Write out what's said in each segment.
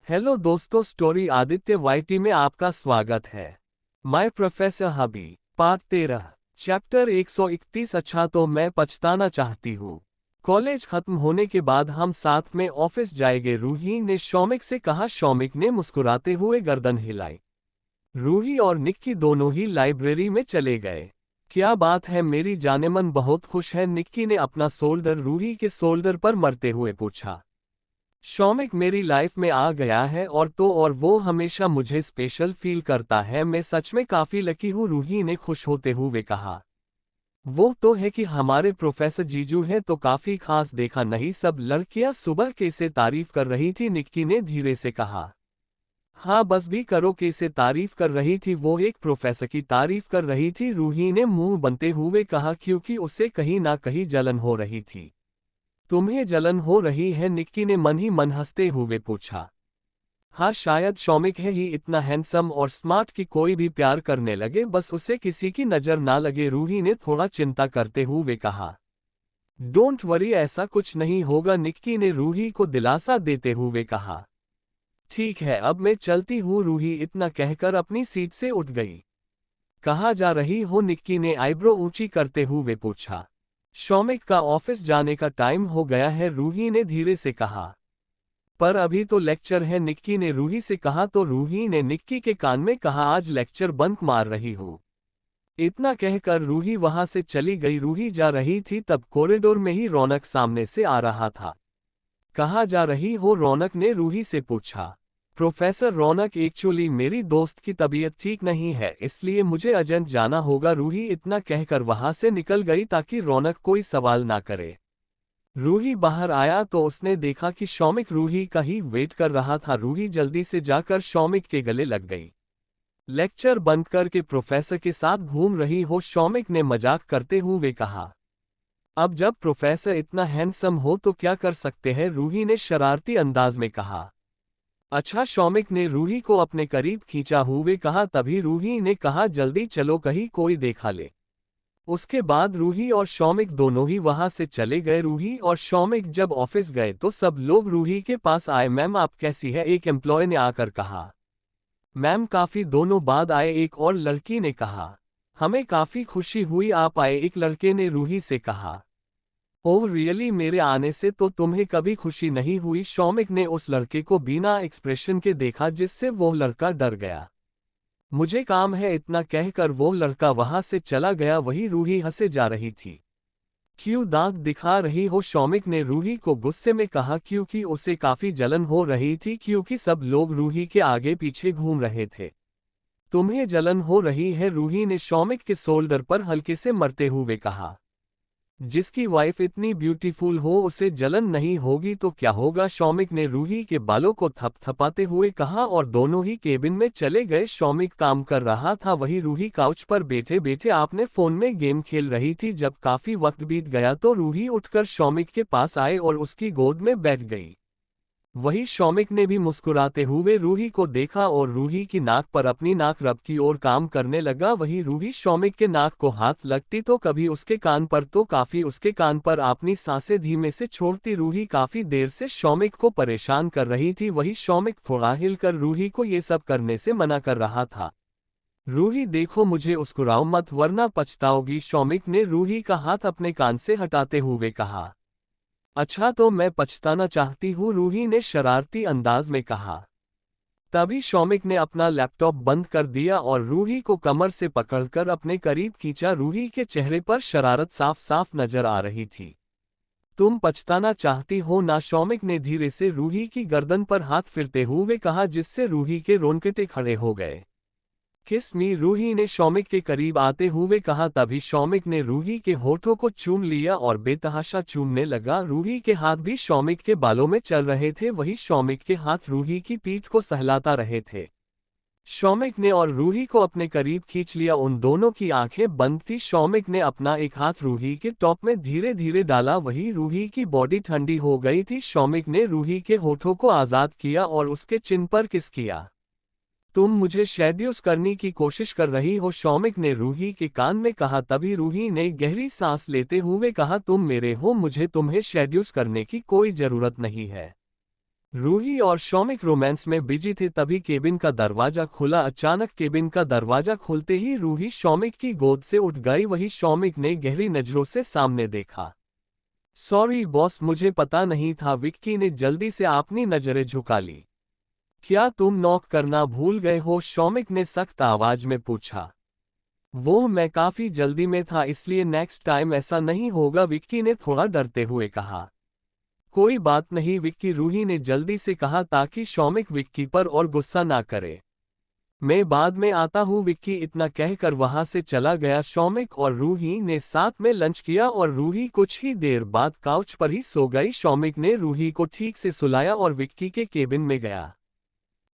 Hello दोस्तों, story Aditya YT में आपका स्वागत है। My professor hubby, part 13, chapter 131। अच्छा तो मैं पछताना चाहती हूँ। कॉलेज खत्म होने के बाद हम साथ में ऑफिस जाएंगे, रूही ने शौमिक से कहा। शौमिक ने मुस्कुराते हुए गर्दन हिलाई। रूही और निक्की दोनों ही लाइब्रेरी में चले गए। क्या बात है मेरी जानेमन, बहुत खुश है? निक्की ने अपना शोल्डर रूही के शोल्डर पर मरते हुए पूछा। शौमिक मेरी लाइफ में आ गया है और वो हमेशा मुझे स्पेशल फील करता है। मैं सच में काफी लकी हूँ, रूही ने खुश होते हुए कहा। वो तो है कि हमारे प्रोफेसर जीजू हैं तो काफी खास, देखा नहीं सब लड़कियां सुबह कैसे तारीफ कर रही थी, निक्की ने धीरे से कहा। हाँ बस भी करो, कैसे तारीफ कर रही थी? वो एक प्रोफेसर की तारीफ कर रही थी, रूही ने मुंह बनते हुए कहा, क्योंकि उसे कहीं ना कहीं जलन हो रही थी। तुम्हें जलन हो रही है? निक्की ने मन ही मन हंसते हुए पूछा। हाँ शायद शौमिक है ही इतना हैंडसम और स्मार्ट कि कोई भी प्यार करने लगे, बस उसे किसी की नजर ना लगे, रूही ने थोड़ा चिंता करते हुए कहा। डोंट वरी, ऐसा कुछ नहीं होगा, निक्की ने रूही को दिलासा देते हुए कहा। ठीक है अब मैं चलती हूँ, रूही इतना कहकर अपनी सीट से उठ गई। कहाँ जा रही हो? निक्की ने आईब्रो ऊंची करते हुए पूछा। शौमिक का ऑफिस जाने का टाइम हो गया है, रूही ने धीरे से कहा। पर अभी तो लेक्चर है, निक्की ने रूही से कहा। तो रूही ने निक्की के कान में कहा, आज लेक्चर बंक मार रही हूँ। इतना कहकर रूही वहां से चली गई। रूही जा रही थी तब कॉरिडोर में ही रौनक सामने से आ रहा था। कहाँ जा रही हो? रौनक ने रूही से पूछा। प्रोफेसर रौनक, एक्चुअली मेरी दोस्त की तबीयत ठीक नहीं है, इसलिए मुझे अर्जेंट जाना होगा, रूही इतना कहकर वहां से निकल गई ताकि रौनक कोई सवाल ना करे। रूही बाहर आया तो उसने देखा कि शौमिक रूही का ही वेट कर रहा था। रूही जल्दी से जाकर शौमिक के गले लग गई। लेक्चर बंद करके प्रोफेसर के साथ घूम रही हो? शौमिक ने मजाक करते हुए कहा। अब जब प्रोफेसर इतना हैंडसम हो तो क्या कर सकते हैं, रूही ने शरारती अंदाज में कहा। अच्छा, शौमिक ने रूही को अपने करीब खींचा हुए कहा। तभी रूही ने कहा, जल्दी चलो कहीं कोई देखा ले। उसके बाद रूही और शौमिक दोनों ही वहां से चले गए। रूही और शौमिक जब ऑफिस गए तो सब लोग रूही के पास आए। मैम आप कैसी है? एक एम्प्लॉय ने आकर कहा। मैम काफी दोनों बाद आए, एक और लड़की ने कहा। हमें काफी खुशी हुई आप आए, एक लड़के ने रूही से कहा। ओह रियली, मेरे आने से तो तुम्हें कभी खुशी नहीं हुई? शौमिक ने उस लड़के को बिना एक्सप्रेशन के देखा, जिससे वो लड़का डर गया। मुझे काम है, इतना कहकर वो लड़का वहां से चला गया। वही रूही हंसे जा रही थी। क्यों दांत दिखा रही हो? शौमिक ने रूही को गुस्से में कहा, क्योंकि उसे काफी जलन हो रही थी, क्योंकि सब लोग रूही के आगे पीछे घूम रहे थे। तुम्हें जलन हो रही है? रूही ने शौमिक के शोल्डर पर हल्के से मरते हुए कहा। जिसकी वाइफ इतनी ब्यूटीफुल हो उसे जलन नहीं होगी तो क्या होगा? शौमिक ने रूही के बालों को थपथपाते हुए कहा और दोनों ही केबिन में चले गए। शौमिक काम कर रहा था, वही रूही काउच पर बैठे बैठे आपने फोन में गेम खेल रही थी। जब काफी वक्त बीत गया तो रूही उठकर शौमिक के पास आए और उसकी गोद में बैठ गई। वही शौमिक ने भी मुस्कुराते हुए रूही को देखा और रूही की नाक पर अपनी नाक रब की ओर काम करने लगा। वही रूही शौमिक के नाक को हाथ लगती तो कभी उसके कान पर तो काफी उसके कान पर अपनी सांसें धीमे से छोड़ती। रूही काफी देर से शौमिक को परेशान कर रही थी। वही शौमिक थोड़ा हिलकर रूही को ये सब करने से मना कर रहा था। रूही देखो, मुझे मुस्कुराओ मत वरना पछताओगी, शौमिक ने रूही का हाथ अपने कान से हटाते हुए कहा। अच्छा तो मैं पछताना चाहती हूँ, रूही ने शरारती अंदाज में कहा। तभी शौमिक ने अपना लैपटॉप बंद कर दिया और रूही को कमर से पकड़कर अपने करीब खींचा। रूही के चेहरे पर शरारत साफ साफ नजर आ रही थी। तुम पछताना चाहती हो ना? शौमिक ने धीरे से रूही की गर्दन पर हाथ फिरते हुए कहा, जिससे रूही के रोंगटे खड़े हो गए। किस मी, रूही ने शौमिक के करीब आते हुए कहा। तभी शौमिक ने रूही के होठों को चूम लिया और बेतहाशा चूमने लगा। रूही के हाथ भी शौमिक के बालों में चल रहे थे, वही शौमिक के हाथ रूही की पीठ को सहलाता रहे थे। शौमिक ने और रूही को अपने करीब खींच लिया। उन दोनों की आंखें बंद थी। शौमिक ने अपना एक हाथ रूही के टॉप में धीरे धीरे डाला, वही रूही की बॉडी ठंडी हो गई थी। शौमिक ने रूही के होठों को आजाद किया और उसके चिन पर किस किया। तुम मुझे सेड्यूस करने की कोशिश कर रही हो? शौमिक ने रूही के कान में कहा। तभी रूही ने गहरी सांस लेते हुए कहा, तुम मेरे हो, मुझे तुम्हें सेड्यूस करने की कोई जरूरत नहीं है। रूही और शौमिक रोमांस में बिजी थे, तभी केबिन का दरवाजा खुला। अचानक केबिन का दरवाजा खुलते ही रूही शौमिक की गोद से उठ गई। वही शौमिक ने गहरी नजरों से सामने देखा। सॉरी बॉस, मुझे पता नहीं था। विक्की ने जल्दी से अपनी नजरें झुका ली। क्या तुम नॉक करना भूल गए हो? शौमिक ने सख्त आवाज में पूछा। वो मैं काफी जल्दी में था, इसलिए नेक्स्ट टाइम ऐसा नहीं होगा, विक्की ने थोड़ा डरते हुए कहा। कोई बात नहीं विक्की, रूही ने जल्दी से कहा ताकि शौमिक विक्की पर और गुस्सा ना करे। मैं बाद में आता हूँ, विक्की इतना कहकर वहां से चला गया। शौमिक और रूही ने साथ में लंच किया और रूही कुछ ही देर बाद काउच पर ही सो गई। शौमिक ने रूही को ठीक से सुलाया और विक्की के केबिन में गया।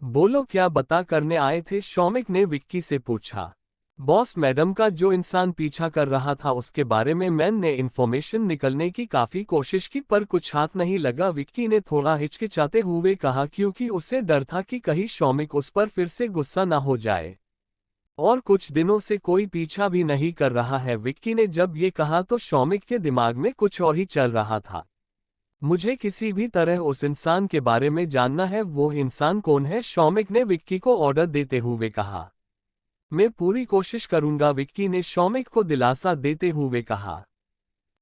बोलो क्या बता करने आए थे? शौमिक ने विक्की से पूछा। बॉस, मैडम का जो इंसान पीछा कर रहा था उसके बारे में मैंने इन्फॉर्मेशन निकलने की काफी कोशिश की पर कुछ हाथ नहीं लगा, विक्की ने थोड़ा हिचकिचाते हुए कहा, क्योंकि उसे डर था कि कहीं शौमिक उस पर फिर से गुस्सा ना हो जाए। और कुछ दिनों से कोई पीछा भी नहीं कर रहा है। विक्की ने जब ये कहा तो शौमिक के दिमाग में कुछ और ही चल रहा था। मुझे किसी भी तरह उस इंसान के बारे में जानना है। वो इंसान कौन है? शौमिक ने विक्की को ऑर्डर देते हुए कहा। मैं पूरी कोशिश करूंगा, विक्की ने शौमिक को दिलासा देते हुए कहा।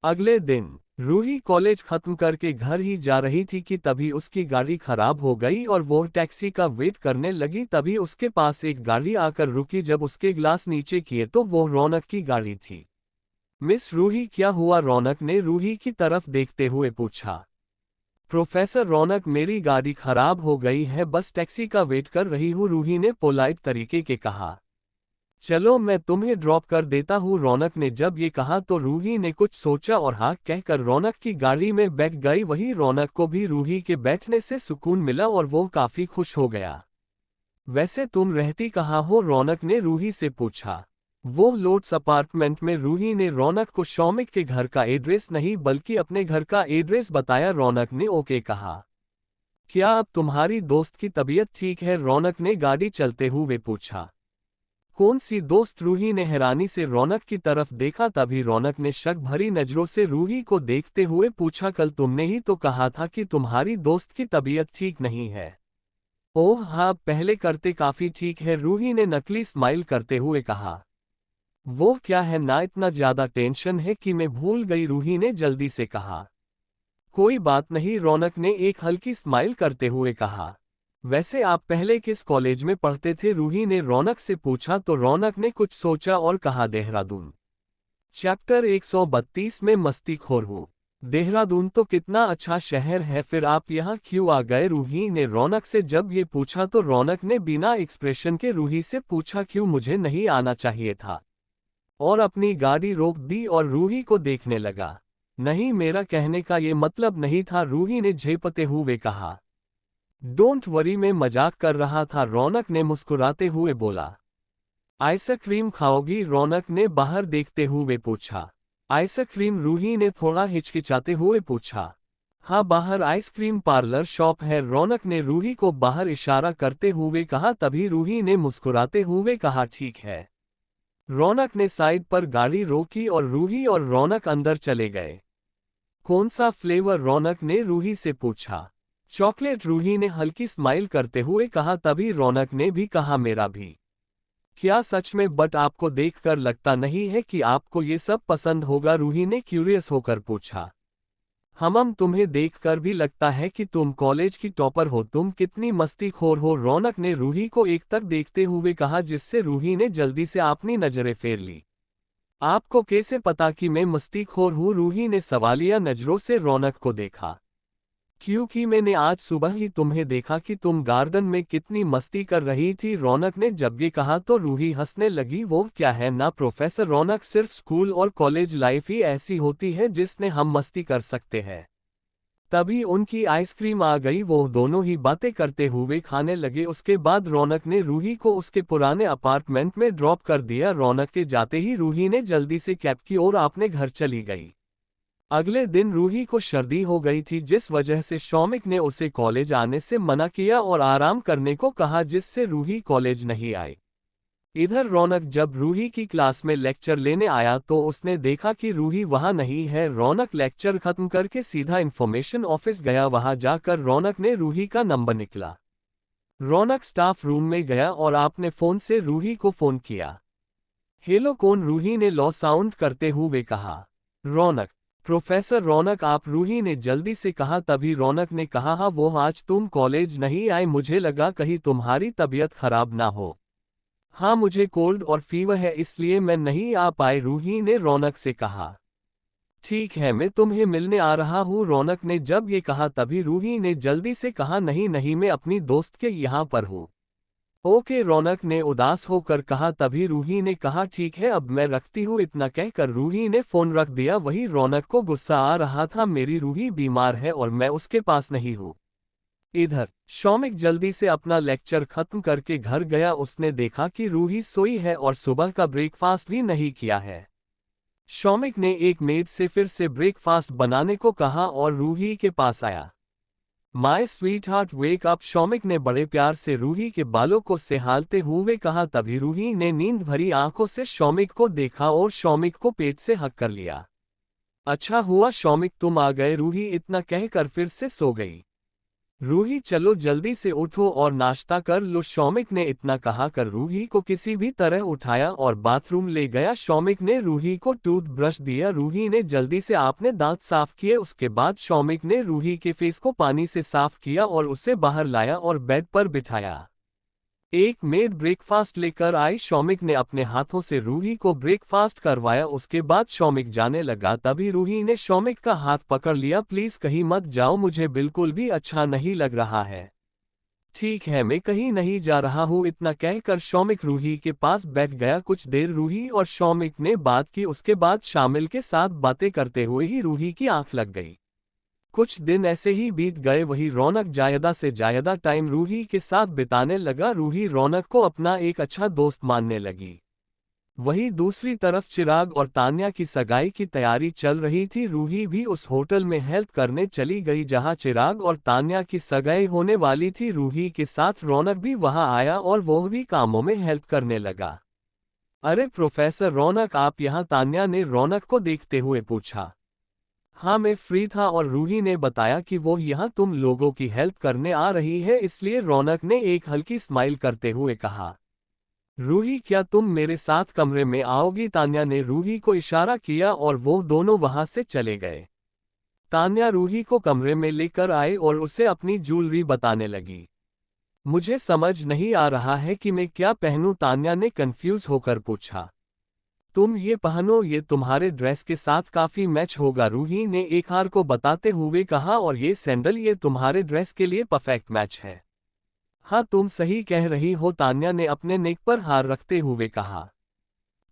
अगले दिन रूही कॉलेज खत्म करके घर ही जा रही थी कि तभी उसकी गाड़ी खराब हो गई और वो टैक्सी का वेट करने लगी। तभी उसके पास एक गाड़ी आकर रुकी। जब उसके ग्लास नीचे किए तो वो रौनक की गाड़ी थी। मिस रूही, क्या हुआ? रौनक ने रूही की तरफ देखते हुए पूछा। प्रोफेसर रौनक, मेरी गाड़ी खराब हो गई है, बस टैक्सी का वेट कर रही हूँ, रूही ने पोलाइट तरीके के कहा। चलो मैं तुम्हें ड्रॉप कर देता हूँ। रौनक ने जब ये कहा तो रूही ने कुछ सोचा और हाँ कहकर रौनक की गाड़ी में बैठ गई। वही रौनक को भी रूही के बैठने से सुकून मिला और वो काफी खुश हो गया। वैसे तुम रहती कहाँ हो? रौनक ने रूही से पूछा। वो लोड्स अपार्टमेंट में, रूही ने रौनक को शौमिक के घर का एड्रेस नहीं बल्कि अपने घर का एड्रेस बताया। रौनक ने ओके कहा। क्या अब तुम्हारी दोस्त की तबीयत ठीक है? रौनक ने गाड़ी चलते हुए पूछा। कौन सी दोस्त? रूही ने हैरानी से रौनक की तरफ देखा। तभी रौनक ने शक भरी नजरों से रूही को देखते हुए पूछा, कल तुमने ही तो कहा था कि तुम्हारी दोस्त की तबीयत ठीक नहीं है। ओह हाँ, पहले करते काफी ठीक है, रूही ने नकली स्माइल करते हुए कहा। वो क्या है ना, इतना ज्यादा टेंशन है कि मैं भूल गई, रूही ने जल्दी से कहा। कोई बात नहीं, रौनक ने एक हल्की स्माइल करते हुए कहा। वैसे आप पहले किस कॉलेज में पढ़ते थे? रूही ने रौनक से पूछा तो रौनक ने कुछ सोचा और कहा, देहरादून। चैप्टर 132 में मस्तीखोर हूँ। देहरादून तो कितना अच्छा शहर है, फिर आप यहाँ क्यों आ गए? रूही ने रौनक से जब ये पूछा तो रौनक ने बिना एक्सप्रेशन के रूही से पूछा, क्यों? मुझे नहीं आना चाहिए था? और अपनी गाड़ी रोक दी और रूही को देखने लगा। नहीं, मेरा कहने का ये मतलब नहीं था, रूही ने झेपते हुए कहा। डोंट वरी, मैं मजाक कर रहा था, रौनक ने मुस्कुराते हुए बोला। आइसक्रीम खाओगी? रौनक ने बाहर देखते हुए पूछा। आइसक्रीम? रूही ने थोड़ा हिचकिचाते हुए पूछा। हाँ, बाहर आइसक्रीम पार्लर शॉप है, रौनक ने रूही को बाहर इशारा करते हुए कहा। तभी रूही ने मुस्कुराते हुए कहा, ठीक है। रौनक ने साइड पर गाड़ी रोकी और रूही और रौनक अंदर चले गए। कौन सा फ्लेवर? रौनक ने रूही से पूछा। चॉकलेट, रूही ने हल्की स्माइल करते हुए कहा। तभी रौनक ने भी कहा, मेरा भी। क्या सच में? बट आपको देखकर लगता नहीं है कि आपको ये सब पसंद होगा, रूही ने क्यूरियस होकर पूछा। तुम्हें देखकर भी लगता है कि तुम कॉलेज की टॉपर हो, तुम कितनी मस्तीखोर हो, रौनक ने रूही को एकटक देखते हुए कहा, जिससे रूही ने जल्दी से अपनी नजरें फेर ली। आपको कैसे पता कि मैं मस्तीखोर हूँ? रूही ने सवालिया नजरों से रौनक को देखा। क्योंकि मैंने आज सुबह ही तुम्हें देखा कि तुम गार्डन में कितनी मस्ती कर रही थी, रौनक ने जब ये कहा तो रूही हंसने लगी। वो क्या है ना प्रोफेसर रौनक, सिर्फ स्कूल और कॉलेज लाइफ ही ऐसी होती है जिसने हम मस्ती कर सकते हैं। तभी उनकी आइसक्रीम आ गई, वो दोनों ही बातें करते हुए खाने लगे। उसके बाद रौनक ने रूही को उसके पुराने अपार्टमेंट में ड्रॉप कर दिया। रौनक के जाते ही रूही ने जल्दी से कैब की और अपने घर चली गई। अगले दिन रूही को सर्दी हो गई थी, जिस वजह से शौमिक ने उसे कॉलेज आने से मना किया और आराम करने को कहा, जिससे रूही कॉलेज नहीं आई। इधर रौनक जब रूही की क्लास में लेक्चर लेने आया तो उसने देखा कि रूही वहां नहीं है। रौनक लेक्चर खत्म करके सीधा इन्फॉर्मेशन ऑफिस गया। वहां जाकर रौनक ने रूही का नंबर निकला। रौनक स्टाफ रूम में गया और आपने फोन से रूही को फोन किया। हेलो कौन? रूही ने लो साउंड करते हुए कहा। रौनक, प्रोफेसर रौनक आप? रूही ने जल्दी से कहा। तभी रौनक ने कहा हाँ वो आज तुम कॉलेज नहीं आए, मुझे लगा कहीं तुम्हारी तबीयत खराब ना हो। हाँ मुझे कोल्ड और फीवर है इसलिए मैं नहीं आ पाई, रूही ने रौनक से कहा। ठीक है मैं तुम्हें मिलने आ रहा हूँ। रौनक ने जब ये कहा तभी रूही ने जल्दी से कहा नहीं नहीं मैं अपनी दोस्त के यहाँ पर हूँ। ओके रौनक ने उदास होकर कहा। तभी रूही ने कहा ठीक है अब मैं रखती हूँ। इतना कहकर रूही ने फोन रख दिया। वही रौनक को गुस्सा आ रहा था, मेरी रूही बीमार है और मैं उसके पास नहीं हूँ। इधर शौमिक जल्दी से अपना लेक्चर खत्म करके घर गया। उसने देखा कि रूही सोई है और सुबह का ब्रेकफास्ट भी नहीं किया है। शौमिक ने एक मेड से फिर से ब्रेकफास्ट बनाने को कहा और रूही के पास आया। My sweetheart wake up, Shaumik ने बड़े प्यार से रूही के बालों को सहलाते हुए कहा। तभी रूही ने नींद भरी आंखों से शौमिक को देखा और शौमिक को पेट से हक कर लिया। अच्छा हुआ शौमिक तुम आ गए, रूही इतना कहकर फिर से सो गई। रूही चलो जल्दी से उठो और नाश्ता कर लो, शौमिक ने इतना कहा कर रूही को किसी भी तरह उठाया और बाथरूम ले गया। शौमिक ने रूही को टूथब्रश दिया। रूही ने जल्दी से अपने दांत साफ किए। उसके बाद शौमिक ने रूही के फेस को पानी से साफ किया और उसे बाहर लाया और बेड पर बिठाया। एक मेड ब्रेकफास्ट लेकर आई। शौमिक ने अपने हाथों से रूही को ब्रेकफास्ट करवाया। उसके बाद शौमिक जाने लगा। तभी रूही ने शौमिक का हाथ पकड़ लिया। प्लीज कहीं मत जाओ, मुझे बिल्कुल भी अच्छा नहीं लग रहा है। ठीक है मैं कहीं नहीं जा रहा हूँ, इतना कहकर शौमिक रूही के पास बैठ गया। कुछ देर रूही और शौमिक ने बात की। उसके बाद शामिल के साथ बातें करते हुए ही रूही की आंख लग गई। कुछ दिन ऐसे ही बीत गए। वही रौनक ज्यादा से ज्यादा टाइम रूही के साथ बिताने लगा। रूही रौनक को अपना एक अच्छा दोस्त मानने लगी। वही दूसरी तरफ चिराग और तान्या की सगाई की तैयारी चल रही थी। रूही भी उस होटल में हेल्प करने चली गई जहां चिराग और तान्या की सगाई होने वाली थी। रूही के साथ रौनक भी वहां आया और वो भी कामों में हेल्प करने लगा। अरे प्रोफेसर रौनक आप यहाँ? तान्या ने रौनक को देखते हुए पूछा। हाँ मैं फ्री था और रूही ने बताया कि वो यहाँ तुम लोगों की हेल्प करने आ रही है, इसलिए रौनक ने एक हल्की स्माइल करते हुए कहा। रूही क्या तुम मेरे साथ कमरे में आओगी? तान्या ने रूही को इशारा किया और वो दोनों वहां से चले गए। तान्या रूही को कमरे में लेकर आई और उसे अपनी ज्वेलरी बताने लगी। मुझे समझ नहीं आ रहा है कि मैं क्या पहनूं? तान्या ने कंफ्यूज होकर पूछा। तुम ये पहनो, ये तुम्हारे ड्रेस के साथ काफी मैच होगा, रूही ने एक हार को बताते हुए कहा। और ये सैंडल ये तुम्हारे ड्रेस के लिए परफेक्ट मैच है। हाँ तुम सही कह रही हो, तान्या ने अपने नेक पर हार रखते हुए कहा।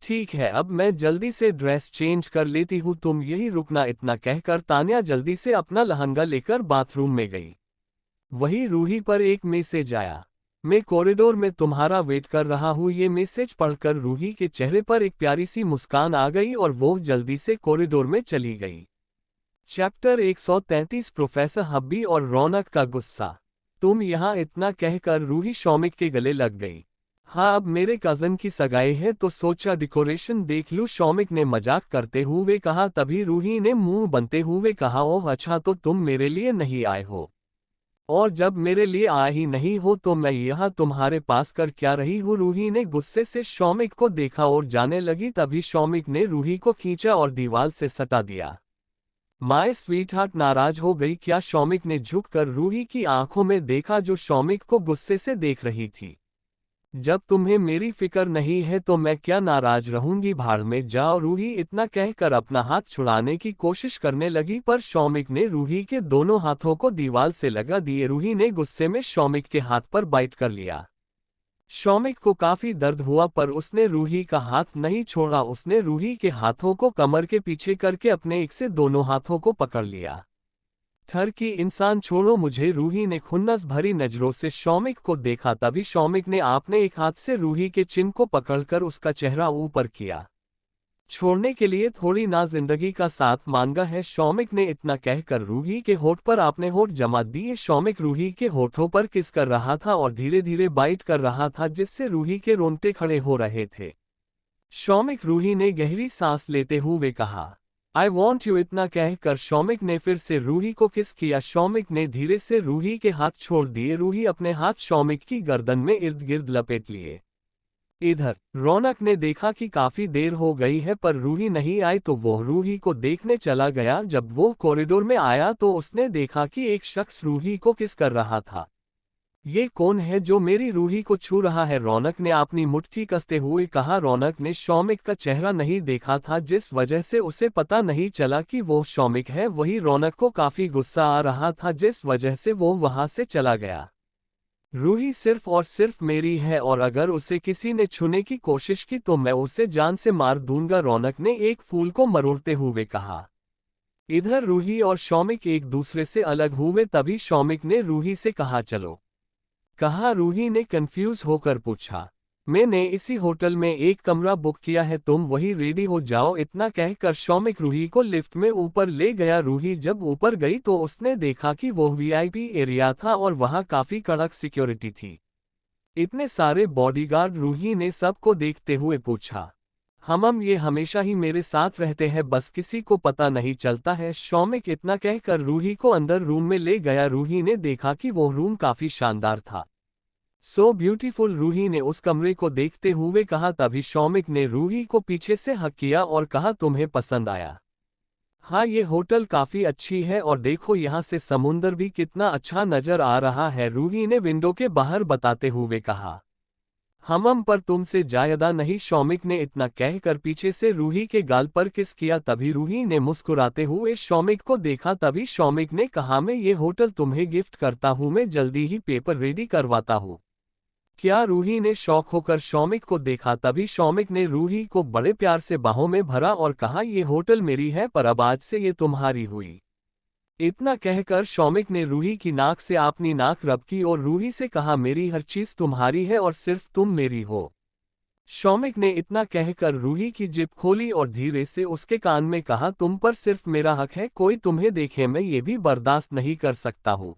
ठीक है अब मैं जल्दी से ड्रेस चेंज कर लेती हूँ, तुम यही रुकना, इतना कहकर तान्या जल्दी से अपना लहंगा लेकर बाथरूम में गई। वही रूही पर एक मैसेज आया। मैं कॉरिडोर में तुम्हारा वेट कर रहा हूँ। ये मैसेज पढ़कर रूही के चेहरे पर एक प्यारी सी मुस्कान आ गई और वो जल्दी से कॉरिडोर में चली गई। चैप्टर 133 प्रोफेसर हब्बी और रौनक का गुस्सा। तुम यहाँ, इतना कहकर रूही शौमिक के गले लग गई। हाँ अब मेरे कजन की सगाई है तो सोचा डेकोरेशन देख लूं, शौमिक ने मजाक करते हुए कहा। तभी रूही ने मुंह बनते हुए कहा ओह अच्छा तो तुम मेरे लिए नहीं आए हो, और जब मेरे लिए आए ही नहीं हो तो मैं यहाँ तुम्हारे पास कर क्या रही हूँ? रूही ने गुस्से से शौमिक को देखा और जाने लगी। तभी शौमिक ने रूही को खींचा और दीवार से सटा दिया। माय स्वीटहार्ट नाराज हो गई क्या? शौमिक ने झुककर रूही की आंखों में देखा जो शौमिक को गुस्से से देख रही थी। जब तुम्हें मेरी फिक्र नहीं है तो मैं क्या नाराज रहूंगी, भाड़ में जाओ, रूही इतना कहकर अपना हाथ छुड़ाने की कोशिश करने लगी पर शौमिक ने रूही के दोनों हाथों को दीवार से लगा दिए। रूही ने गुस्से में शौमिक के हाथ पर बाइट कर लिया। शौमिक को काफी दर्द हुआ पर उसने रूही का हाथ नहीं छोड़ा। उसने रूही के हाथों को कमर के पीछे करके अपने एक से दोनों हाथों को पकड़ लिया। थर की इंसान छोड़ो मुझे, रूही ने खुन्नस भरी नजरों से शौमिक को देखा। तभी शौमिक ने अपने एक हाथ से रूही के चिन को पकड़कर उसका चेहरा ऊपर किया। छोड़ने के लिए थोड़ी ना जिंदगी का साथ मांगा है, शौमिक ने इतना कहकर रूही के होठ पर आपने होठ जमा दिए। शौमिक रूही के होठों पर किस कर रहा था और धीरे धीरे बाइट कर रहा था, जिससे रूही के रोंगटे खड़े हो रहे थे। शौमिक, रूही ने गहरी सांस लेते हुए कहा, आई वॉन्ट यू। इतना कहकर शौमिक ने फिर से रूही को किस किया। शौमिक ने धीरे से रूही के हाथ छोड़ दिए। रूही अपने हाथ शौमिक की गर्दन में इर्द गिर्द लपेट लिए। इधर रौनक ने देखा कि काफी देर हो गई है पर रूही नहीं आई, तो वो रूही को देखने चला गया। जब वो कॉरिडोर में आया तो उसने देखा कि एक शख्स रूही को किस कर रहा था। ये कौन है जो मेरी रूही को छू रहा है? रौनक ने अपनी मुट्ठी कसते हुए कहा। रौनक ने शौमिक का चेहरा नहीं देखा था, जिस वजह से उसे पता नहीं चला कि वो शौमिक है। वही रौनक को काफी गुस्सा आ रहा था, जिस वजह से वो वहां से चला गया। रूही सिर्फ और सिर्फ मेरी है और अगर उसे किसी ने छूने की कोशिश की तो मैं उसे जान से मार दूंगा, रौनक ने एक फूल को मरोड़ते हुए कहा। इधर रूही और शौमिक एक दूसरे से अलग हुए। तभी शौमिक ने रूही से कहा, चलो। कहा। रूही ने कंफ्यूज होकर पूछा, मैंने इसी होटल में एक कमरा बुक किया है, तुम वही रेडी हो जाओ। इतना कहकर शौमिक रूही को लिफ्ट में ऊपर ले गया। रूही जब ऊपर गई तो उसने देखा कि वो वीआईपी एरिया था और वहां काफी कड़क सिक्योरिटी थी। इतने सारे बॉडीगार्ड। रूही ने सबको देखते हुए पूछा, हम ये हमेशा ही मेरे साथ रहते हैं, बस किसी को पता नहीं चलता है। शौमिक इतना कहकर रूही को अंदर रूम में ले गया। रूही ने देखा कि वो रूम काफी शानदार था। सो ब्यूटीफुल, रूही ने उस कमरे को देखते हुए कहा। तभी शौमिक ने रूही को पीछे से हक किया और कहा, तुम्हें पसंद आया? हाँ, ये होटल काफी अच्छी है और देखो यहाँ से समुंदर भी कितना अच्छा नजर आ रहा है, रूही ने विंडो के बाहर बताते हुए कहा। हम पर तुमसे ज्यादा नहीं, शौमिक ने इतना कहकर पीछे से रूही के गाल पर किस किया। तभी रूही ने मुस्कुराते हुए शौमिक को देखा। तभी शौमिक ने कहा, मैं ये होटल तुम्हें गिफ्ट करता हूँ, मैं जल्दी ही पेपर रेडी करवाता हूँ। क्या? रूही ने शौक होकर शौमिक को देखा। तभी शौमिक ने रूही को बड़े प्यार से बाहों में भरा और कहा, ये होटल मेरी है पर अब आज से ये तुम्हारी हुई। इतना कहकर शौमिक ने रूही की नाक से अपनी नाक रब की और रूही से कहा, मेरी हर चीज तुम्हारी है और सिर्फ तुम मेरी हो। शौमिक ने इतना कहकर रूही की जिप खोली और धीरे से उसके कान में कहा, तुम पर सिर्फ मेरा हक है, कोई तुम्हें देखे मैं ये भी बर्दाश्त नहीं कर सकता हूँ।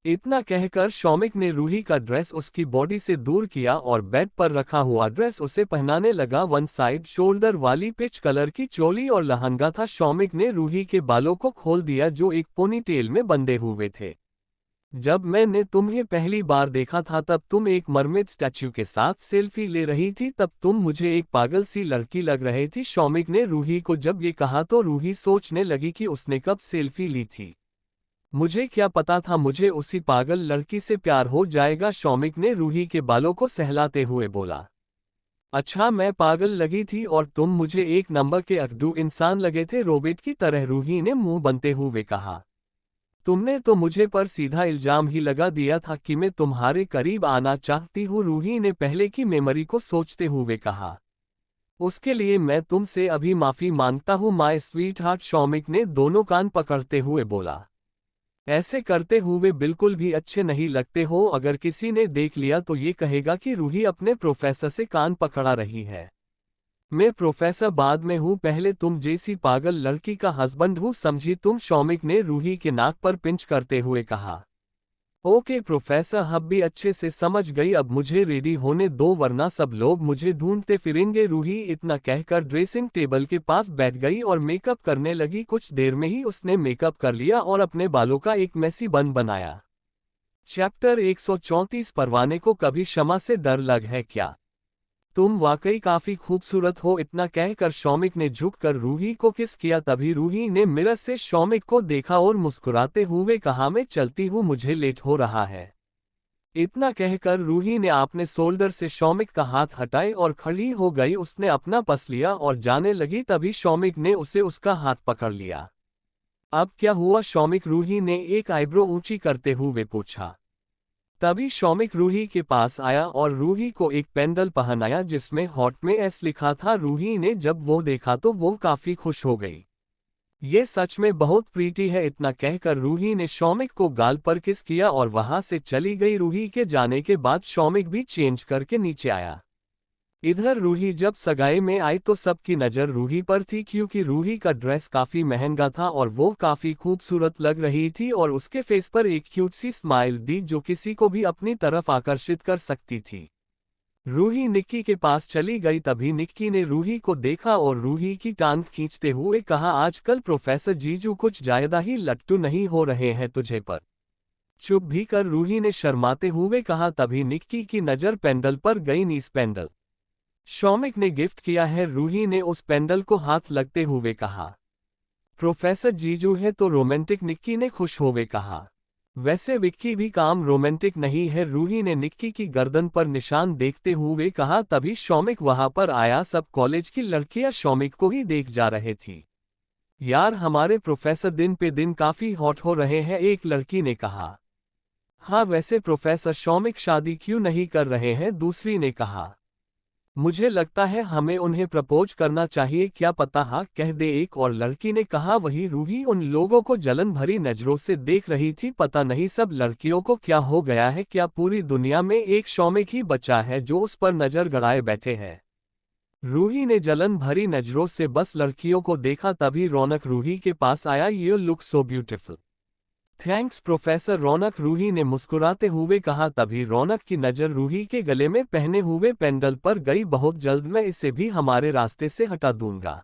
इतना कहकर शौमिक ने रूही का ड्रेस उसकी बॉडी से दूर किया और बेड पर रखा हुआ ड्रेस उसे पहनाने लगा। वन साइड शोल्डर वाली पिच कलर की चोली और लहंगा था। शौमिक ने रूही के बालों को खोल दिया जो एक पोनीटेल में बंधे हुए थे। जब मैंने तुम्हें पहली बार देखा था तब तुम एक मरमेड स्टैच्यू के साथ सेल्फी ले रही थी, तब तुम मुझे एक पागल सी लड़की लग रही थी। शौमिक ने रूही को जब ये कहा तो रूही सोचने लगी कि उसने कब सेल्फी ली थी। मुझे क्या पता था मुझे उसी पागल लड़की से प्यार हो जाएगा, शौमिक ने रूही के बालों को सहलाते हुए बोला। अच्छा, मैं पागल लगी थी और तुम मुझे एक नंबर के अकड़ू इंसान लगे थे, रोबोट की तरह, रूही ने मुंह बनते हुए कहा। तुमने तो मुझे पर सीधा इल्जाम ही लगा दिया था कि मैं तुम्हारे करीब आना चाहती हूँ, रूही ने पहले की मेमोरी को सोचते हुए कहा। उसके लिए मैं तुमसे अभी माफी मांगता हूँ माय स्वीट हार्ट, शौमिक ने दोनों कान पकड़ते हुए बोला। ऐसे करते हुए बिल्कुल भी अच्छे नहीं लगते हो, अगर किसी ने देख लिया तो ये कहेगा कि रूही अपने प्रोफेसर से कान पकड़ा रही है। मैं प्रोफेसर बाद में हूँ, पहले तुम जैसी पागल लड़की का हस्बैंड हूँ, समझी तुम, शौमिक ने रूही के नाक पर पिंच करते हुए कहा। ओके प्रोफेसर, अब भी अच्छे से समझ गई, अब मुझे रेडी होने दो वरना सब लोग मुझे ढूंढते फिरेंगे। रूही इतना कहकर ड्रेसिंग टेबल के पास बैठ गई और मेकअप करने लगी। कुछ देर में ही उसने मेकअप कर लिया और अपने बालों का एक मैसी बन बनाया। चैप्टर 134, परवाने को कभी क्षमा से डर लग है क्या? तुम वाकई काफी खूबसूरत हो, इतना कहकर शौमिक ने झुककर रूही को किस किया। तभी रूही ने मिरर से शौमिक को देखा और मुस्कुराते हुए कहा, मैं चलती हूँ, मुझे लेट हो रहा है। इतना कहकर रूही ने अपने शोल्डर से शौमिक का हाथ हटाए और खड़ी हो गई। उसने अपना पर्स लिया और जाने लगी। तभी शौमिक ने उसे उसका हाथ पकड़ लिया। अब क्या हुआ शौमिक? रूही ने एक आईब्रो ऊंची करते हुए पूछा। तभी शौमिक रूही के पास आया और रूही को एक पेंडल पहनाया जिसमें हॉट में एस लिखा था। रूही ने जब वो देखा तो वो काफी खुश हो गई। ये सच में बहुत प्रीटी है, इतना कहकर रूही ने शौमिक को गाल पर किस किया और वहां से चली गई। रूही के जाने के बाद शौमिक भी चेंज करके नीचे आया। इधर रूही जब सगाई में आई तो सबकी नज़र रूही पर थी, क्योंकि रूही का ड्रेस काफ़ी महंगा था और वो काफ़ी खूबसूरत लग रही थी और उसके फेस पर एक क्यूट सी स्माइल थी जो किसी को भी अपनी तरफ आकर्षित कर सकती थी। रूही निक्की के पास चली गई, तभी निक्की ने रूही को देखा और रूही की टांग खींचते हुए कहा, आजकल प्रोफेसर जीजू कुछ ज्यादा ही लट्टू नहीं हो रहे हैं तुझे पर? चुप भी कर, रूही ने शर्माते हुए कहा। तभी निक्की की नज़र पेंडल पर गई। नीस पेंडल शौमिक ने गिफ्ट किया है, रूही ने उस पेंडल को हाथ लगते हुए कहा। प्रोफेसर जीजू है तो रोमांटिक, निक्की ने खुश होवे कहा। वैसे विक्की भी काम रोमांटिक नहीं है, रूही ने निक्की की गर्दन पर निशान देखते हुए कहा। तभी शौमिक वहां पर आया। सब कॉलेज की लड़कियां शौमिक को ही देख जा रहे थी। यार हमारे प्रोफेसर दिन पे दिन काफी हॉट हो रहे हैं, एक लड़की ने कहा। हाँ वैसे प्रोफेसर शौमिक शादी क्यों नहीं कर रहे हैं, दूसरी ने कहा। मुझे लगता है हमें उन्हें प्रपोज करना चाहिए, क्या पता हाँ कह दे, एक और लड़की ने कहा। वही रूही उन लोगों को जलन भरी नजरों से देख रही थी। पता नहीं सब लड़कियों को क्या हो गया है, क्या पूरी दुनिया में एक शौमिक ही बचा है जो उस पर नजर गड़ाए बैठे हैं। रूही ने जलन भरी नजरों से बस लड़कियों को देखा। तभी रौनक रूही के पास आया। You look so beautiful. Thanks professor, Raunak Ruhi ने मुस्कुराते हुए कहा। तभी रौनक की नज़र रूही के गले में पहने हुए पेंडल पर गई। बहुत जल्द मैं इसे भी हमारे रास्ते से हटा दूंगा,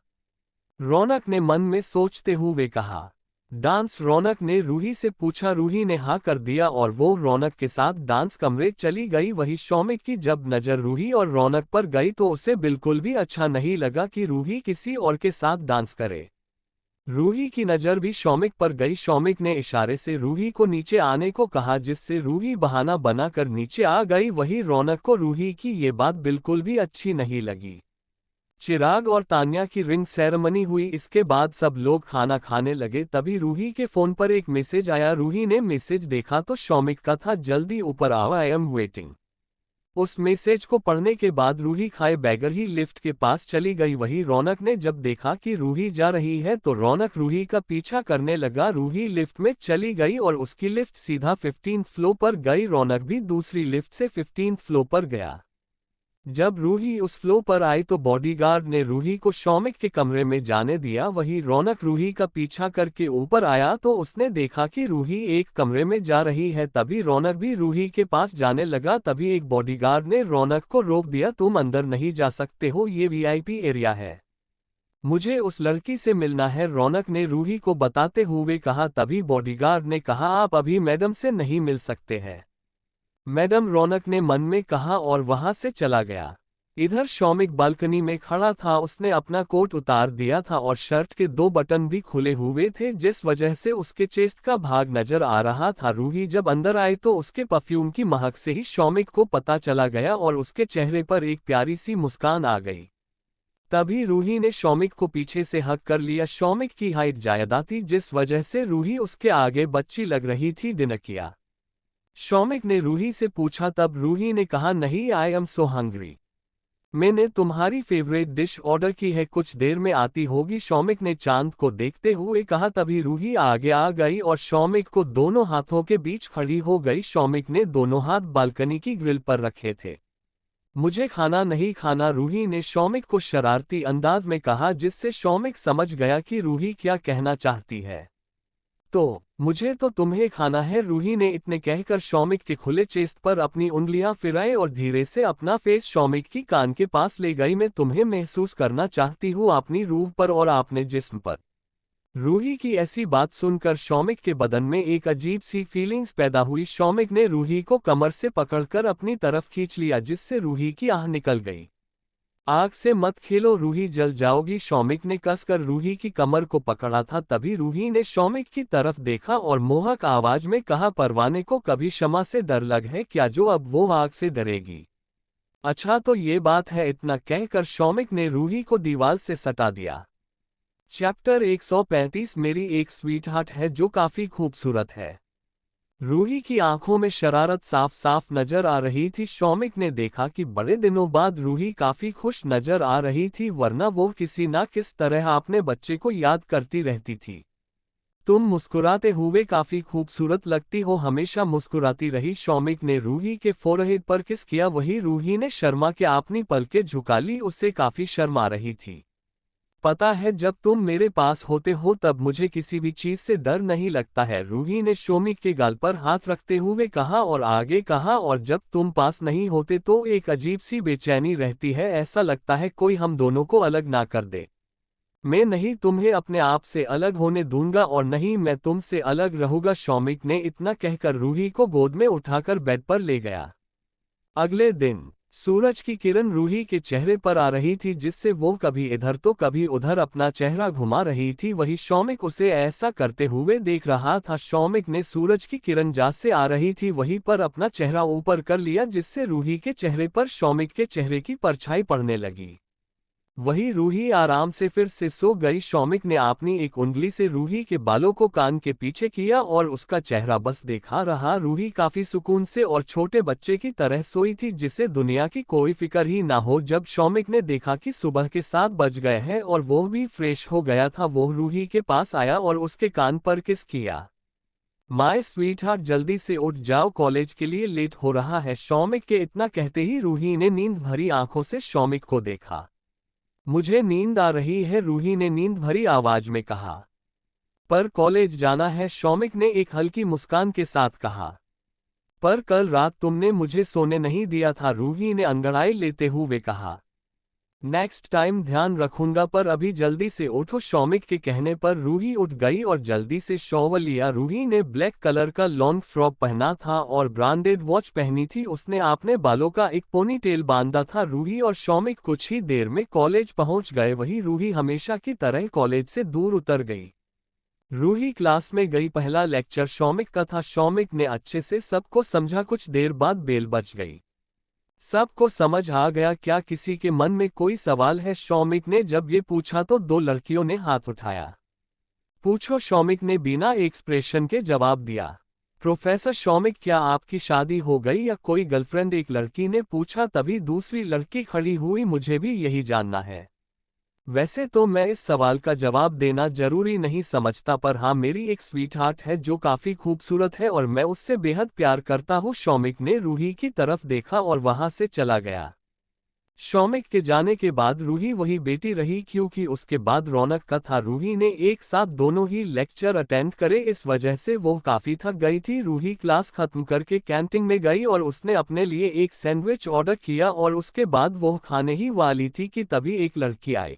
रौनक ने मन में सोचते हुए कहा। डांस, रौनक ने रूही से पूछा। रूही ने हाँ कर दिया और वो रौनक के साथ डांस कमरे चली गई। वही शौमिक की जब नज़र रूही और रौनक पर गई तो उसे बिल्कुल भी अच्छा नहीं लगा कि रूही किसी और के साथ डांस करे। रूही की नज़र भी शौमिक पर गई। शौमिक ने इशारे से रूही को नीचे आने को कहा, जिससे रूही बहाना बनाकर नीचे आ गई। वही रौनक को रूही की ये बात बिल्कुल भी अच्छी नहीं लगी। चिराग और तान्या की रिंग सेरेमनी हुई, इसके बाद सब लोग खाना खाने लगे। तभी रूही के फोन पर एक मैसेज आया। रूही ने मैसेज देखा तो शौमिक का था, जल्दी ऊपर आओ, आई एम वेटिंग। उस मैसेज को पढ़ने के बाद रूही खाए बैगर ही लिफ्ट के पास चली गई। वही रौनक ने जब देखा कि रूही जा रही है तो रौनक रूही का पीछा करने लगा। रूही लिफ्ट में चली गई और उसकी लिफ्ट सीधा 15th फ्लोर पर गई। रौनक भी दूसरी लिफ्ट से 15th फ्लोर पर गया। जब रूही उस फ्लोर पर आई तो बॉडीगार्ड ने रूही को शौमिक के कमरे में जाने दिया। वही रौनक रूही का पीछा करके ऊपर आया तो उसने देखा कि रूही एक कमरे में जा रही है। तभी रौनक भी रूही के पास जाने लगा। तभी एक बॉडीगार्ड ने रौनक को रोक दिया। तुम अंदर नहीं जा सकते हो, ये वीआईपी एरिया है, मुझे उस लड़की से मिलना है, रौनक ने रूही को बताते हुए कहा। तभी बॉडीगार्ड ने कहा, आप अभी मैडम से नहीं मिल सकते हैं मैडम, रौनक ने मन में कहा और वहां से चला गया। इधर शौमिक बालकनी में खड़ा था। उसने अपना कोट उतार दिया था और शर्ट के 2 बटन भी खुले हुए थे, जिस वजह से उसके चेस्ट का भाग नजर आ रहा था। रूही जब अंदर आई तो उसके परफ्यूम की महक से ही शौमिक को पता चला गया और उसके चेहरे पर एक प्यारी सी मुस्कान आ गई। तभी रूही ने शौमिक को पीछे से हक कर लिया। शौमिक की हाइट ज्यादा थी, जिस वजह से रूही उसके आगे बच्ची लग रही थी। डिनर किया, शौमिक ने रूही से पूछा। तब रूही ने कहा, नहीं, आई एम सो हंग्री, मैंने तुम्हारी फेवरेट डिश ऑर्डर की है, कुछ देर में आती होगी, शौमिक ने चांद को देखते हुए कहा। तभी रूही आगे आ गई और शौमिक को दोनों हाथों के बीच खड़ी हो गई। शौमिक ने दोनों हाथ बालकनी की ग्रिल पर रखे थे। मुझे खाना नहीं खाना, रूही ने शौमिक को शरारती अंदाज में कहा, जिससे शौमिक समझ गया कि रूही क्या कहना चाहती है। तो मुझे तो तुम्हें खाना है, रूही ने इतने कहकर शौमिक के खुले चेस्ट पर अपनी उंगलियां फिराई और धीरे से अपना फेस शौमिक की कान के पास ले गई। मैं तुम्हें महसूस करना चाहती हूँ, अपनी रूह पर और अपने जिस्म पर। रूही की ऐसी बात सुनकर शौमिक के बदन में एक अजीब सी फीलिंग्स पैदा हुई। शौमिक ने रूही को कमर से पकड़कर अपनी तरफ खींच लिया, जिससे रूही की आह निकल गई। आग से मत खेलो रूही, जल जाओगी, शौमिक ने कसकर रूही की कमर को पकड़ा था। तभी रूही ने शौमिक की तरफ देखा और मोहक आवाज में कहा, परवाने को कभी शमा से डर लग है क्या, जो अब वो आग से डरेगी? अच्छा तो ये बात है, इतना कहकर शौमिक ने रूही को दीवार से सटा दिया। चैप्टर 135, मेरी एक स्वीटहार्ट है जो काफी खूबसूरत है। रूही की आंखों में शरारत साफ साफ नजर आ रही थी। शौमिक ने देखा कि बड़े दिनों बाद रूही काफी खुश नजर आ रही थी, वरना वो किसी ना किस तरह अपने बच्चे को याद करती रहती थी। तुम मुस्कुराते हुए काफी खूबसूरत लगती हो, हमेशा मुस्कुराती रही। शौमिक ने रूही के फोरहेड पर किस किया। वही रूही ने शर्मा के अपनी पलकें झुका ली, उससे काफी शर्म आ रही थी। पता है जब तुम मेरे पास होते हो तब मुझे किसी भी चीज से डर नहीं लगता है, रूही ने शौमिक के गाल पर हाथ रखते हुए कहा और आगे कहा, और जब तुम पास नहीं होते तो एक अजीब सी बेचैनी रहती है, ऐसा लगता है कोई हम दोनों को अलग ना कर दे। मैं नहीं तुम्हें अपने आप से अलग होने दूंगा और नहीं मैं तुमसे अलग रहूंगा। शौमिक ने इतना कहकर रूही को गोद में उठाकर बेड पर ले गया। अगले दिन सूरज की किरण रूही के चेहरे पर आ रही थी, जिससे वो कभी इधर तो कभी उधर अपना चेहरा घुमा रही थी। वही शौमिक उसे ऐसा करते हुए देख रहा था। शौमिक ने सूरज की किरण जहाँ से आ रही थी वहीं पर अपना चेहरा ऊपर कर लिया, जिससे रूही के चेहरे पर शौमिक के चेहरे की परछाई पड़ने लगी। वही रूही आराम से फिर से सो गई। शौमिक ने अपनी एक उंगली से रूही के बालों को कान के पीछे किया और उसका चेहरा बस देखा रहा। रूही काफी सुकून से और छोटे बच्चे की तरह सोई थी, जिसे दुनिया की कोई फिक्र ही ना हो। जब शौमिक ने देखा कि सुबह के 7 बज गए हैं और वो भी फ्रेश हो गया था, वो रूही के पास आया और उसके कान पर किस किया। माय स्वीटहार्ट, जल्दी से उठ जाओ, कॉलेज के लिए लेट हो रहा है। शौमिक के इतना कहते ही रूही ने नींद भरी आंखों से शौमिक को देखा। मुझे नींद आ रही है, रूही ने नींद भरी आवाज में कहा। पर कॉलेज जाना है, शौमिक ने एक हल्की मुस्कान के साथ कहा। पर कल रात तुमने मुझे सोने नहीं दिया था, रूही ने अंगड़ाई लेते हुए कहा। नेक्स्ट टाइम ध्यान रखूंगा, पर अभी जल्दी से उठो। शौमिक के कहने पर रूही उठ गई और जल्दी से शॉवर लिया। रूही ने ब्लैक कलर का लॉन्ग फ्रॉक पहना था और ब्रांडेड वॉच पहनी थी। उसने अपने बालों का एक पोनीटेल बांधा था। रूही और शौमिक कुछ ही देर में कॉलेज पहुंच गए। वही रूही हमेशा की तरह कॉलेज से दूर उतर गई। रूही क्लास में गई। पहला लेक्चर शौमिक का था। शौमिक ने अच्छे से सबको समझा। कुछ देर बाद बेल बज गई। सबको समझ आ गया। क्या किसी के मन में कोई सवाल है? शौमिक ने जब ये पूछा तो 2 लड़कियों ने हाथ उठाया। पूछो, शौमिक ने बिना एक्सप्रेशन के जवाब दिया। प्रोफेसर शौमिक, क्या आपकी शादी हो गई या कोई गर्लफ्रेंड? एक लड़की ने पूछा। तभी दूसरी लड़की खड़ी हुई। मुझे भी यही जानना है। वैसे तो मैं इस सवाल का जवाब देना जरूरी नहीं समझता, पर हाँ, मेरी एक स्वीटहार्ट है जो काफी खूबसूरत है और मैं उससे बेहद प्यार करता हूँ। शौमिक ने रूही की तरफ देखा और वहां से चला गया। शौमिक के जाने के बाद रूही वही बेटी रही, क्योंकि उसके बाद रौनक का था। रूही ने एक साथ दोनों ही लेक्चर अटेंड करे, इस वजह से वो काफी थक गई थी। रूही क्लास खत्म करके कैंटीन में गई और उसने अपने लिए एक सैंडविच ऑर्डर किया और उसके बाद वो खाने ही वाली थी कि तभी एक लड़की आई।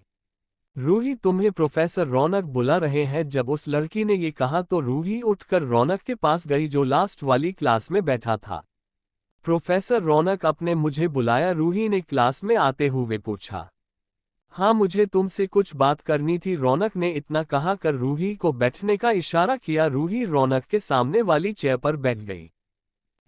रूही, तुम्हें प्रोफेसर रौनक बुला रहे हैं। जब उस लड़की ने ये कहा तो रूही उठकर रौनक के पास गई, जो लास्ट वाली क्लास में बैठा था। प्रोफेसर रौनक, आपने मुझे बुलाया? रूही ने क्लास में आते हुए पूछा। हाँ, मुझे तुमसे कुछ बात करनी थी, रौनक ने इतना कहा कर रूही को बैठने का इशारा किया। रूही रौनक के सामने वाली चेयर पर बैठ गई।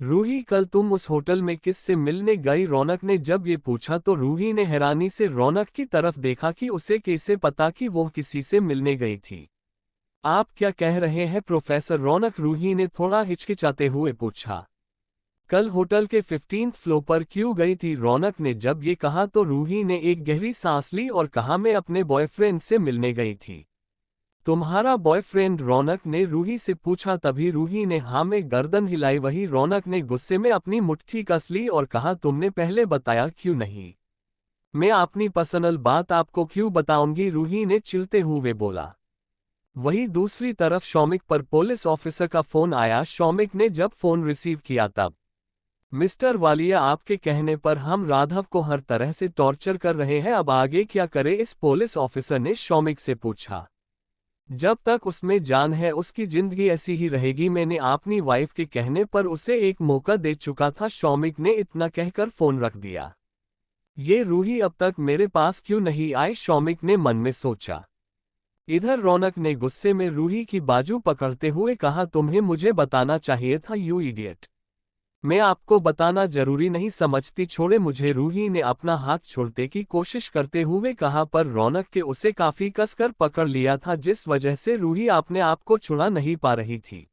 रूही, कल तुम उस होटल में किस से मिलने गई? रौनक ने जब ये पूछा तो रूही ने हैरानी से रौनक की तरफ देखा कि उसे कैसे पता कि वो किसी से मिलने गई थी। आप क्या कह रहे हैं प्रोफेसर रौनक? रूही ने थोड़ा हिचकिचाते हुए पूछा। कल होटल के 15th फ्लोर पर क्यों गई थी? रौनक ने जब ये कहा तो रूही ने एक गहरी सांस ली और कहा, मैं अपने बॉयफ्रेंड से मिलने गई थी। तुम्हारा बॉयफ्रेंड? रौनक ने रूही से पूछा। तभी रूही ने हाँ में गर्दन हिलाई। वही रौनक ने गुस्से में अपनी मुट्ठी कस ली और कहा, तुमने पहले बताया क्यों नहीं? मैं अपनी पर्सनल बात आपको क्यों बताऊंगी? रूही ने चिढ़ते हुए बोला। वही दूसरी तरफ शौमिक पर पुलिस ऑफिसर का फोन आया। शौमिक ने जब फोन रिसीव किया तब, मिस्टर वालिया, आपके कहने पर हम राघव को हर तरह से टॉर्चर कर रहे हैं, अब आगे क्या करें? इस पुलिस ऑफिसर ने शौमिक से पूछा। जब तक उसमें जान है उसकी जिंदगी ऐसी ही रहेगी। मैंने अपनी वाइफ के कहने पर उसे एक मौका दे चुका था। शौमिक ने इतना कहकर फोन रख दिया। ये रूही अब तक मेरे पास क्यों नहीं आई? शौमिक ने मन में सोचा। इधर रौनक ने गुस्से में रूही की बाजू पकड़ते हुए कहा, तुम्हें मुझे बताना चाहिए था, यू इडियट। मैं आपको बताना जरूरी नहीं समझती, छोड़े मुझे। रूही ने अपना हाथ छोड़ने की कोशिश करते हुए कहा, पर रौनक के उसे काफी कसकर पकड़ लिया था, जिस वजह से रूही अपने आप को छुड़ा नहीं पा रही थी।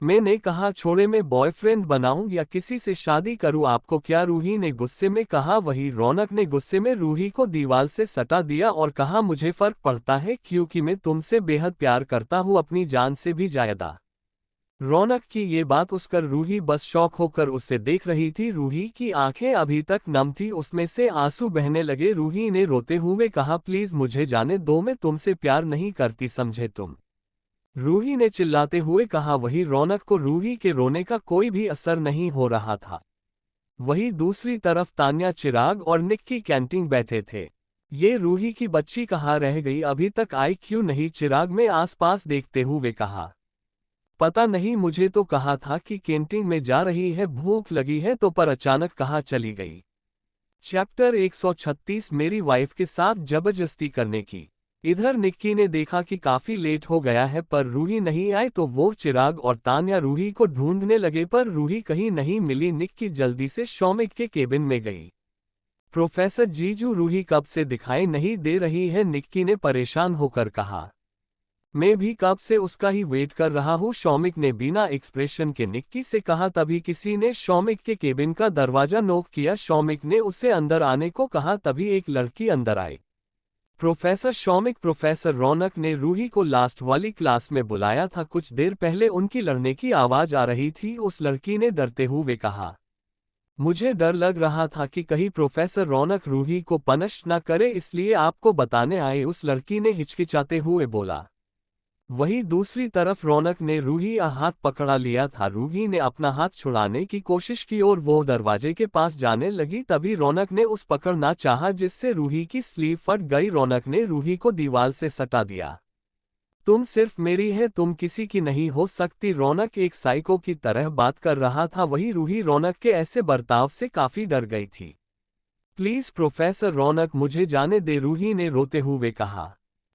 मैंने कहा छोड़े, मैं बॉयफ्रेंड बनाऊं या किसी से शादी करूं आपको क्या? रूही ने गुस्से में कहा। वही रौनक ने गुस्से में रूही को दीवार से सटा दिया और कहा मुझे फर्क पड़ता है क्योंकि मैं तुमसे बेहद प्यार करता हूं, अपनी जान से भी ज्यादा। रौनक की ये बात उसकर रूही बस शॉक होकर उसे देख रही थी। रूही की आंखें अभी तक नम थी, उसमें से आंसू बहने लगे। रूही ने रोते हुए कहा प्लीज मुझे जाने दो, मैं तुमसे प्यार नहीं करती, समझे तुम? रूही ने चिल्लाते हुए कहा। वही रौनक को रूही के रोने का कोई भी असर नहीं हो रहा था। वही दूसरी तरफ तान्या, चिराग और निक्की कैंटीन बैठे थे। ये रूही की बच्ची कहाँ रह गई, अभी तक आई क्यों नहीं? चिराग में आसपास देखते हुए कहा। पता नहीं, मुझे तो कहा था कि कैंटीन में जा रही है, भूख लगी है तो, पर अचानक कहाँ चली गई। चैप्टर 136 मेरी वाइफ के साथ जबरदस्ती करने की। इधर निक्की ने देखा कि काफी लेट हो गया है पर रूही नहीं आई तो वो चिराग और तान्या रूही को ढूंढने लगे पर रूही कहीं नहीं मिली। निक्की जल्दी से शौमिक के केबिन में गई। प्रोफेसर जीजू, रूही कब से दिखाई नहीं दे रही है? निक्की ने परेशान होकर कहा। मैं भी कब से उसका ही वेट कर रहा हूँ, शौमिक ने बिना एक्सप्रेशन के निक्की से कहा। तभी किसी ने शौमिक के केबिन का दरवाजा नॉक किया। शौमिक ने उसे अंदर आने को कहा, तभी एक लड़की अंदर आई। प्रोफेसर शौमिक, प्रोफेसर रौनक ने रूही को लास्ट वाली क्लास में बुलाया था, कुछ देर पहले उनकी लड़ने की आवाज आ रही थी। उस लड़की ने डरते हुए कहा, मुझे डर लग रहा था कि कहीं प्रोफेसर रौनक रूही को पनिश न करे, इसलिए आपको बताने आए, उस लड़की ने हिचकिचाते हुए बोला। वहीं दूसरी तरफ रौनक ने रूही का हाथ पकड़ा लिया था। रूही ने अपना हाथ छुड़ाने की कोशिश की और वो दरवाजे के पास जाने लगी, तभी रौनक ने उस पकड़ना चाहा जिससे रूही की स्लीव फट गई। रौनक ने रूही को दीवार से सटा दिया। तुम सिर्फ मेरी है, तुम किसी की नहीं हो सकती। रौनक एक साइको की तरह बात कर रहा था। वही रूही रौनक के ऐसे बर्ताव से काफी डर गई थी। प्लीज प्रोफेसर रौनक, मुझे जाने दे, रूही ने रोते हुए कहा।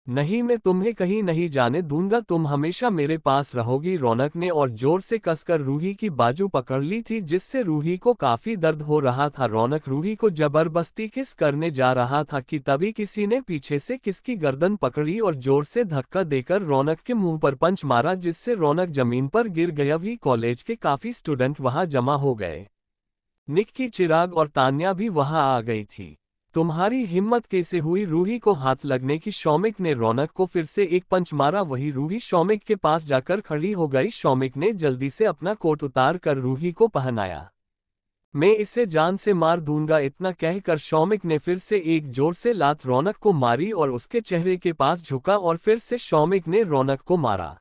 नहीं, मैं तुम्हें कहीं नहीं जाने दूंगा, तुम हमेशा मेरे पास रहोगी। रौनक ने और जोर से कसकर रूही की बाजू पकड़ ली थी जिससे रूही को काफी दर्द हो रहा था। रौनक रूही को जबरदस्ती किस करने जा रहा था कि तभी किसी ने पीछे से किसकी गर्दन पकड़ी और जोर से धक्का देकर रौनक के मुंह पर पंच मारा जिससे रौनक जमीन पर गिर गया। भी कॉलेज के काफी स्टूडेंट वहां जमा हो गए। निक्की, चिराग और तान्या भी वहां आ गई थी। तुम्हारी हिम्मत कैसे हुई रूही को हाथ लगने की? शौमिक ने रौनक को फिर से एक पंच मारा। वही रूही शौमिक के पास जाकर खड़ी हो गई। शौमिक ने जल्दी से अपना कोट उतार कर रूही को पहनाया। मैं इसे जान से मार दूंगा, इतना कहकर शौमिक ने फिर से एक जोर से लात रौनक को मारी और उसके चेहरे के पास झुका और फिर से शौमिक ने रौनक को मारा।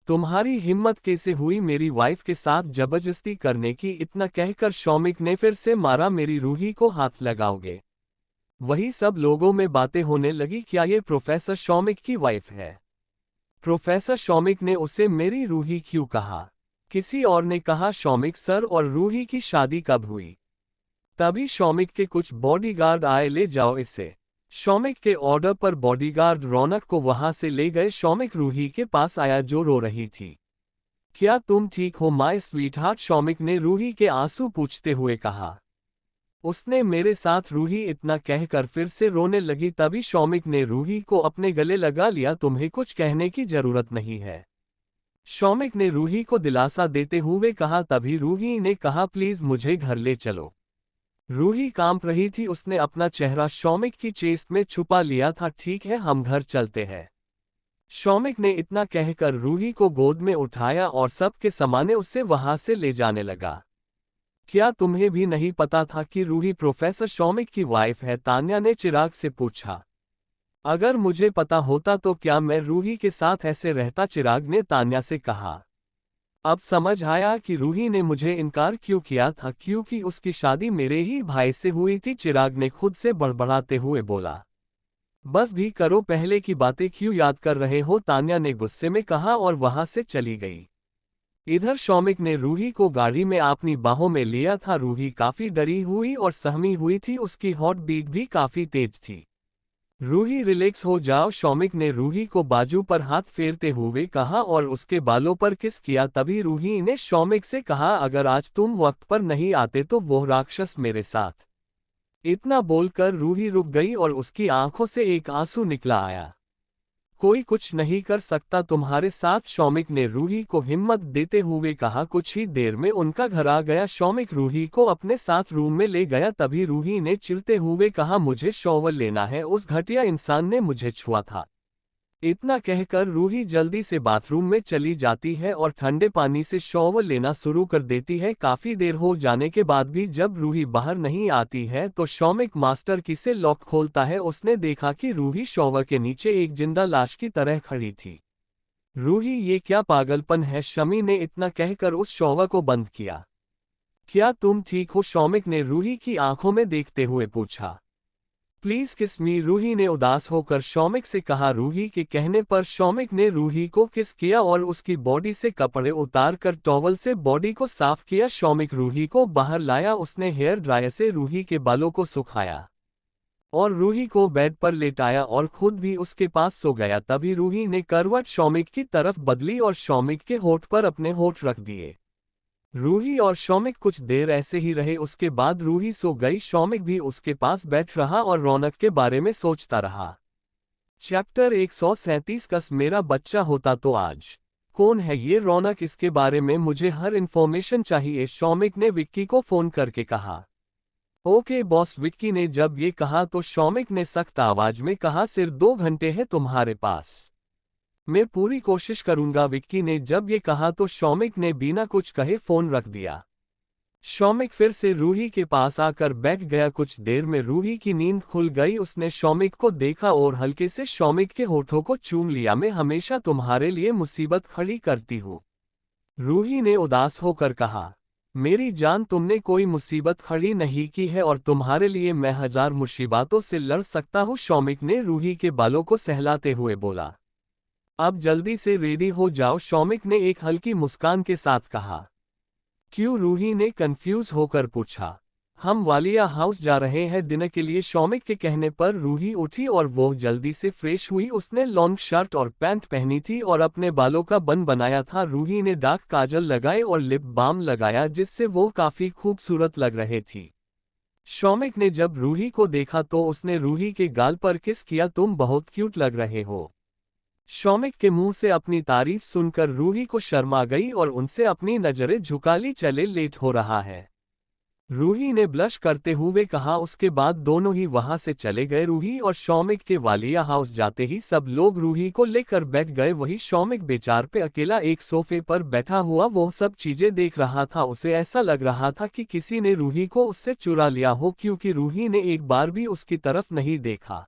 तुम्हारी हिम्मत कैसे हुई मेरी वाइफ के साथ जबरदस्ती करने की? इतना कहकर शौमिक ने फिर से मारा। मेरी रूही को हाथ लगाओगे? वही सब लोगों में बातें होने लगी, क्या ये प्रोफेसर शौमिक की वाइफ है? प्रोफेसर शौमिक ने उसे मेरी रूही क्यों कहा? किसी और ने कहा शौमिक सर, और रूही की शादी कब हुई? तभी शौमिक के कुछ बॉडीगार्ड आए, ले जाओ इसे। शौमिक के ऑर्डर पर बॉडीगार्ड रौनक को वहां से ले गए। शौमिक रूही के पास आया जो रो रही थी। क्या तुम ठीक हो माय स्वीटहार्ट? शौमिक ने रूही के आंसू पूछते हुए कहा। उसने मेरे साथ, रूही इतना कहकर फिर से रोने लगी। तभी शौमिक ने रूही को अपने गले लगा लिया। तुम्हें कुछ कहने की जरूरत नहीं है, शौमिक ने रूही को दिलासा देते हुए कहा। तभी रूही ने कहा प्लीज मुझे घर ले चलो। रूही कांप रही थी, उसने अपना चेहरा शौमिक की चेस्ट में छुपा लिया था। ठीक है, हम घर चलते हैं। शौमिक ने इतना कहकर रूही को गोद में उठाया और सबके सामने उसे वहां से ले जाने लगा। क्या तुम्हें भी नहीं पता था कि रूही प्रोफेसर शौमिक की वाइफ है? तान्या ने चिराग से पूछा। अगर मुझे पता होता तो क्या मैं रूही के साथ ऐसे रहता? चिराग ने तान्या से कहा। अब समझ आया कि रूही ने मुझे इनकार क्यों किया था, क्योंकि उसकी शादी मेरे ही भाई से हुई थी, चिराग ने खुद से बड़बड़ाते हुए बोला। बस भी करो, पहले की बातें क्यों याद कर रहे हो? तान्या ने गुस्से में कहा और वहां से चली गई। इधर शौमिक ने रूही को गाड़ी में अपनी बाहों में लिया था। रूही काफी डरी हुई और सहमी हुई थी, उसकी हार्ट बीट भी काफी तेज थी। रूही रिलैक्स हो जाओ, शौमिक ने रूही को बाजू पर हाथ फेरते हुए कहा और उसके बालों पर किस किया। तभी रूही ने शौमिक से कहा, अगर आज तुम वक्त पर नहीं आते तो वो राक्षस मेरे साथ। इतना बोलकर रूही रुक गई और उसकी आंखों से एक आंसू निकला आया। कोई कुछ नहीं कर सकता तुम्हारे साथ, शौमिक ने रूही को हिम्मत देते हुए कहा। कुछ ही देर में उनका घर आ गया। शौमिक रूही को अपने साथ रूम में ले गया। तभी रूही ने चिढ़ते हुए कहा, मुझे शॉवर लेना है, उस घटिया इंसान ने मुझे छुआ था। इतना कहकर रूही जल्दी से बाथरूम में चली जाती है और ठंडे पानी से शॉवर लेना शुरू कर देती है। काफी देर हो जाने के बाद भी जब रूही बाहर नहीं आती है तो शौमिक मास्टर की से लॉक खोलता है। उसने देखा कि रूही शॉवर के नीचे एक जिंदा लाश की तरह खड़ी थी। रूही, ये क्या पागलपन है? शमी ने इतना कहकर उस शॉवर को बंद किया। क्या तुम ठीक हो? शौमिक ने रूही की आंखों में देखते हुए पूछा। प्लीज किस मी, रूही ने उदास होकर शौमिक से कहा। रूही के कहने पर शौमिक ने रूही को किस किया और उसकी बॉडी से कपड़े उतार कर टॉवल से बॉडी को साफ किया। शौमिक रूही को बाहर लाया। उसने हेयर ड्रायर से रूही के बालों को सुखाया और रूही को बेड पर लेटाया और खुद भी उसके पास सो गया। तभी रूही ने करवट शौमिक की तरफ बदली और शौमिक के होठ पर अपने होठ रख दिए। रूही और शौमिक कुछ देर ऐसे ही रहे। उसके बाद रूही सो गई। शौमिक भी उसके पास बैठ रहा और रौनक के बारे में सोचता रहा। चैप्टर 137 कस मेरा बच्चा होता तो आज। कौन है ये रौनक? इसके बारे में मुझे हर इन्फॉर्मेशन चाहिए, शौमिक ने विक्की को फोन करके कहा। ओके बॉस, विक्की ने जब ये कहा तो शौमिक ने सख्त आवाज में कहा, सिर्फ 2 घंटे हैं तुम्हारे पास। मैं पूरी कोशिश करूंगा, विक्की ने जब ये कहा तो शौमिक ने बिना कुछ कहे फोन रख दिया। शौमिक फिर से रूही के पास आकर बैठ गया। कुछ देर में रूही की नींद खुल गई। उसने शौमिक को देखा और हल्के से शौमिक के होठों को चूम लिया। मैं हमेशा तुम्हारे लिए मुसीबत खड़ी करती हूँ, रूही ने उदास होकर कहा। मेरी जान, तुमने कोई मुसीबत खड़ी नहीं की है और तुम्हारे लिए मैं 1000 मुसीबतों से लड़ सकता हूँ, शौमिक ने रूही के बालों को सहलाते हुए बोला। अब जल्दी से रेडी हो जाओ, शौमिक ने एक हल्की मुस्कान के साथ कहा। क्यों? रूही ने कंफ्यूज होकर पूछा। हम वालिया हाउस जा रहे हैं डिनर के लिए, शौमिक के कहने पर रूही उठी और वो जल्दी से फ्रेश हुई। उसने लॉन्ग शर्ट और पैंट पहनी थी और अपने बालों का बन बनाया था। रूही ने डार्क काजल लगाए और लिप बाम लगाया जिससे वो काफी खूबसूरत लग रहे थी। शौमिक ने जब रूही को देखा तो उसने रूही के गाल पर किस किया। तुम बहुत क्यूट लग रहे हो। शौमिक के मुंह से अपनी तारीफ सुनकर रूही को शर्मा गई और उनसे अपनी नजरें झुका ली। चले, लेट हो रहा है, रूही ने ब्लश करते हुए कहा। उसके बाद दोनों ही वहां से चले गए। रूही और शौमिक के वालिया हाउस जाते ही सब लोग रूही को लेकर बैठ गए। वही शौमिक बेचार पे अकेला एक सोफे पर बैठा हुआ वो सब चीजें देख रहा था। उसे ऐसा लग रहा था कि किसी ने रूही को उससे चुरा लिया हो, क्योंकि रूही ने एक बार भी उसकी तरफ नहीं देखा।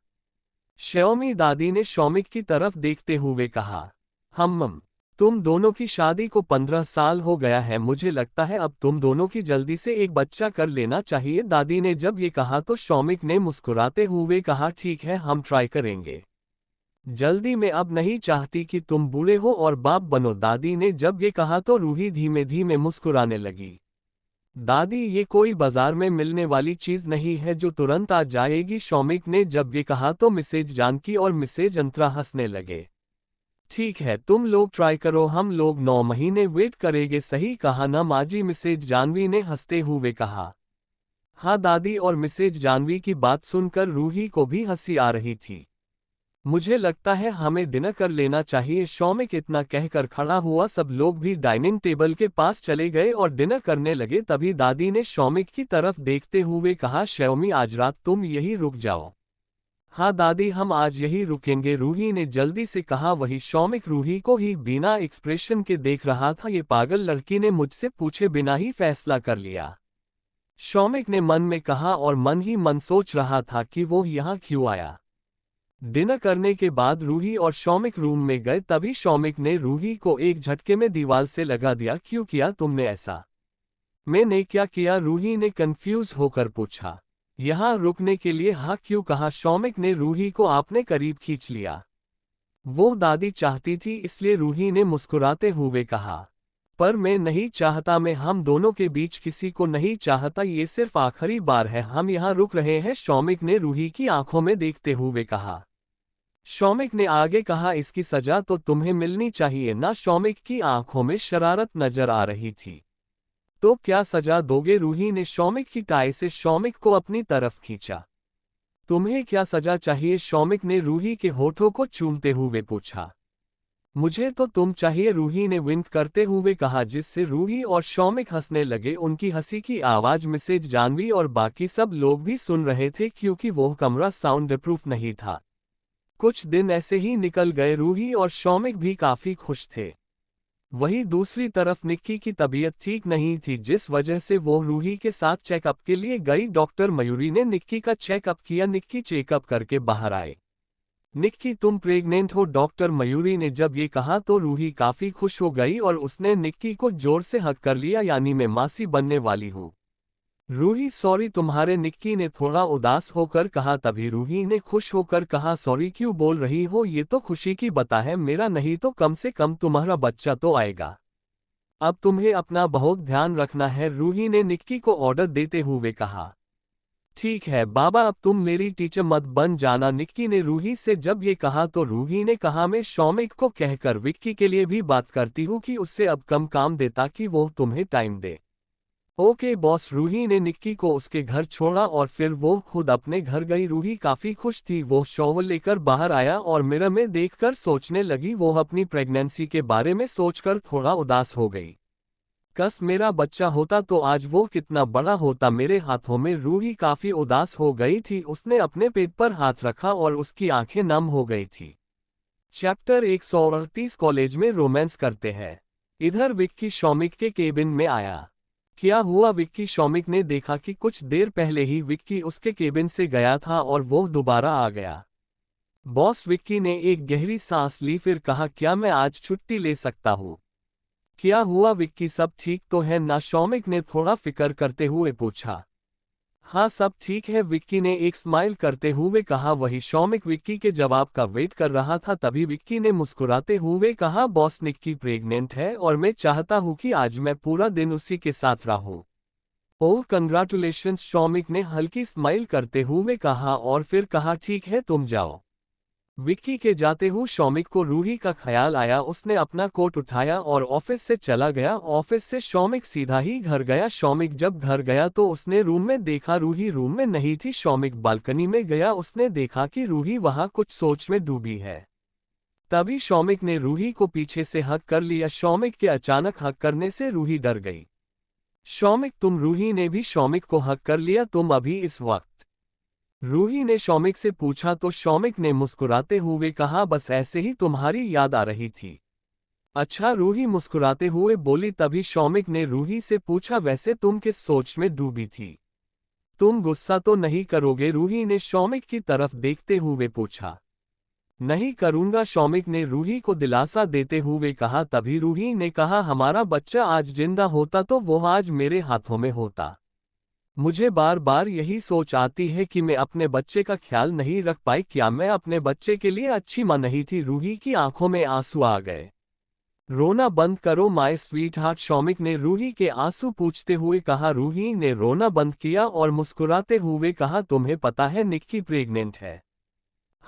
श्योमी दादी ने शौमिक की तरफ देखते हुए कहा, हम तुम दोनों की शादी को 15 साल हो गया है, मुझे लगता है अब तुम दोनों की जल्दी से एक बच्चा कर लेना चाहिए। दादी ने जब ये कहा तो शौमिक ने मुस्कुराते हुए कहा, ठीक है, हम ट्राई करेंगे जल्दी। मैं अब नहीं चाहती कि तुम बूढ़े हो और बाप बनो। दादी ने जब ये कहा तो रूही धीमे धीमे मुस्कुराने लगी। दादी, ये कोई बाजार में मिलने वाली चीज नहीं है जो तुरंत आ जाएगी। शौमिक ने जब ये कहा तो मिसेज जानकी और मिसेज अंतरा हंसने लगे। ठीक है, तुम लोग ट्राई करो, हम लोग 9 महीने वेट करेंगे। सही कहा ना माजी, मिसेज जानवी ने हंसते हुए कहा। हाँ दादी, और मिसेज जानवी की बात सुनकर रूही को भी हंसी आ रही थी। मुझे लगता है हमें डिनर कर लेना चाहिए, शौमिक इतना कहकर खड़ा हुआ। सब लोग भी डाइनिंग टेबल के पास चले गए और डिनर करने लगे। तभी दादी ने शौमिक की तरफ देखते हुए कहा, श्योमी आज रात तुम यही रुक जाओ। हाँ दादी, हम आज यही रुकेंगे, रूही ने जल्दी से कहा। वही शौमिक रूही को ही बिना एक्सप्रेशन के देख रहा था। ये पागल लड़की ने मुझसे पूछे बिना ही फैसला कर लिया, शौमिक ने मन में कहा और मन ही मन सोच रहा था कि वो यहाँ क्यों आया। डिनर करने के बाद रूही और शौमिक रूम में गए। तभी शौमिक ने रूही को एक झटके में दीवार से लगा दिया। क्यों किया तुमने ऐसा? मैंने क्या किया? रूही ने कंफ्यूज होकर पूछा। यहाँ रुकने के लिए हाँ क्यों कहा? शौमिक ने रूही को अपने करीब खींच लिया। वो दादी चाहती थी इसलिए, रूही ने मुस्कुराते हुए कहा। पर मैं नहीं चाहता, मैं हम दोनों के बीच किसी को नहीं चाहता, ये सिर्फ आखिरी बार है, हम यहाँ रुक रहे हैं, शौमिक ने रूही की आंखों में देखते हुए कहा। शौमिक ने आगे कहा, इसकी सजा तो तुम्हें मिलनी चाहिए ना? शौमिक की आंखों में शरारत नजर आ रही थी। तो क्या सजा दोगे? रूही ने शौमिक की टाई से शौमिक को अपनी तरफ खींचा। तुम्हें क्या सजा चाहिए? शौमिक ने रूही के होठों को चूमते हुए पूछा। मुझे तो तुम चाहिए, रूही ने विंक करते हुए कहा, जिससे रूही और शौमिक हंसने लगे। उनकी हंसी की आवाज मिसेज जानवी और बाकी सब लोग भी सुन रहे थे क्योंकि वो कमरा साउंड प्रूफ नहीं था। कुछ दिन ऐसे ही निकल गए। रूही और शौमिक भी काफी खुश थे। वहीं दूसरी तरफ निक्की की तबीयत ठीक नहीं थी, जिस वजह से वो रूही के साथ चेकअप के लिए गई। डॉक्टर मयूरी ने निक्की का चेकअप किया। निक्की चेकअप करके बाहर आए। निक्की, तुम प्रेग्नेंट हो? डॉक्टर मयूरी ने जब ये कहा तो रूही काफी खुश हो गई और उसने निक्की को जोर से हग कर लिया। यानी मैं मासी बनने वाली हूँ। रूही, सॉरी तुम्हारे, निक्की ने थोड़ा उदास होकर कहा। तभी रूही ने खुश होकर कहा, सॉरी क्यों बोल रही हो? ये तो खुशी की बता है। मेरा नहीं तो कम से कम तुम्हारा बच्चा तो आएगा। अब तुम्हें अपना बहुत ध्यान रखना है, रूही ने निक्की को ऑर्डर देते हुए कहा। ठीक है बाबा, अब तुम मेरी टीचर मत बन जाना। निक्की ने रूही से जब ये कहा तो रूही ने कहा, मैं शौमिक को कहकर विक्की के लिए भी बात करती हूँ कि उससे अब कम काम दे ताकि वो तुम्हें टाइम दे। Okay boss. रूही ने निक्की को उसके घर छोड़ा और फिर वो खुद अपने घर गई। रूही काफी खुश थी। वो शॉवर लेकर बाहर आया और मिरर में देखकर सोचने लगी। वो अपनी प्रेगनेंसी के बारे में सोचकर थोड़ा उदास हो गई। कस मेरा बच्चा होता तो आज वो कितना बड़ा होता मेरे हाथों में। रूही काफी उदास हो गई थी। उसने अपने पेट पर हाथ रखा और उसकी आंखें नम हो गई थी। चैप्टर 138 कॉलेज में रोमांस करते हैं। इधर विक्की शौमिक के केबिन में आया। क्या हुआ विक्की? शौमिक ने देखा कि कुछ देर पहले ही विक्की उसके केबिन से गया था और वो दोबारा आ गया। बॉस, विक्की ने एक गहरी सांस ली, फिर कहा, क्या मैं आज छुट्टी ले सकता हूँ? क्या हुआ विक्की, सब ठीक तो है ना? शौमिक ने थोड़ा फिक्र करते हुए पूछा। हाँ सब ठीक है, विक्की ने एक स्माइल करते हुए कहा। वही शौमिक विक्की के जवाब का वेट कर रहा था। तभी विक्की ने मुस्कुराते हुए कहा, बॉस निक्की प्रेग्नेंट है और मैं चाहता हूँ कि आज मैं पूरा दिन उसी के साथ रहूँ। ओह कंग्रेचुलेशंस, शौमिक ने हल्की स्माइल करते हुए कहा और फिर कहा, ठीक है तुम जाओ। विक्की के जाते हुए शौमिक को रूही का ख्याल आया। उसने अपना कोट उठाया और ऑफिस से चला गया। ऑफिस से शौमिक सीधा ही घर गया। शौमिक जब घर गया तो उसने रूम में देखा रूही रूम में नहीं थी। शौमिक बालकनी में गया। उसने देखा कि रूही वहां कुछ सोच में डूबी है। तभी शौमिक ने रूही को पीछे से हग कर लिया। शौमिक के अचानक हग करने से रूही डर गई। शौमिक तुम? रूही ने भी शौमिक को हग कर लिया। तुम अभी इस वक्त? रूही ने शौमिक से पूछा तो शौमिक ने मुस्कुराते हुए कहा, बस ऐसे ही तुम्हारी याद आ रही थी। अच्छा, रूही मुस्कुराते हुए बोली। तभी शौमिक ने रूही से पूछा, वैसे तुम किस सोच में डूबी थी? तुम गुस्सा तो नहीं करोगे? रूही ने शौमिक की तरफ देखते हुए पूछा। नहीं करूंगा, शौमिक ने रूही को दिलासा देते हुए कहा। तभी रूही ने कहा, हमारा बच्चा आज जिंदा होता तो वो आज मेरे हाथों में होता। मुझे बार बार यही सोच आती है कि मैं अपने बच्चे का ख्याल नहीं रख पाई। क्या मैं अपने बच्चे के लिए अच्छी मां नहीं थी? रूही की आंखों में आंसू आ गए। रोना बंद करो माय स्वीट हार्ट, शौमिक ने रूही के आंसू पूछते हुए कहा। रूही ने रोना बंद किया और मुस्कुराते हुए कहा, तुम्हें पता है निक्की प्रेग्नेंट है?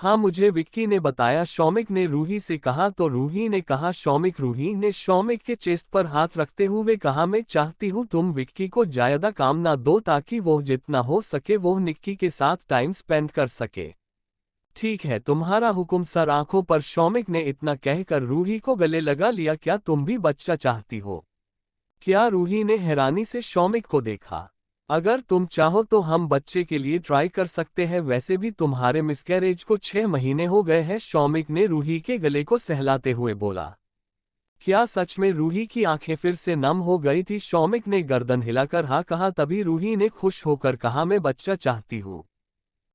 हाँ मुझे विक्की ने बताया, शौमिक ने रूही से कहा। तो रूही ने कहा शौमिक? रूही ने शौमिक के चेस्ट पर हाथ रखते हुए कहा, मैं चाहती हूँ तुम विक्की को ज्यादा काम ना दो ताकि वो जितना हो सके वो निक्की के साथ टाइम स्पेंड कर सके। ठीक है तुम्हारा हुक्म सर। आंखों पर शौमिक ने इतना कहकर रूही को गले लगा लिया। क्या तुम भी बच्चा चाहती हो क्या? रूही ने हैरानी से शौमिक को देखा। अगर तुम चाहो तो हम बच्चे के लिए ट्राई कर सकते हैं। वैसे भी तुम्हारे मिसकैरेज को 6 महीने हो गए हैं, शौमिक ने रूही के गले को सहलाते हुए बोला। क्या सच में? रूही की आंखें फिर से नम हो गई थी। शौमिक ने गर्दन हिलाकर हाँ कहा। तभी रूही ने खुश होकर कहा, मैं बच्चा चाहती हूँ।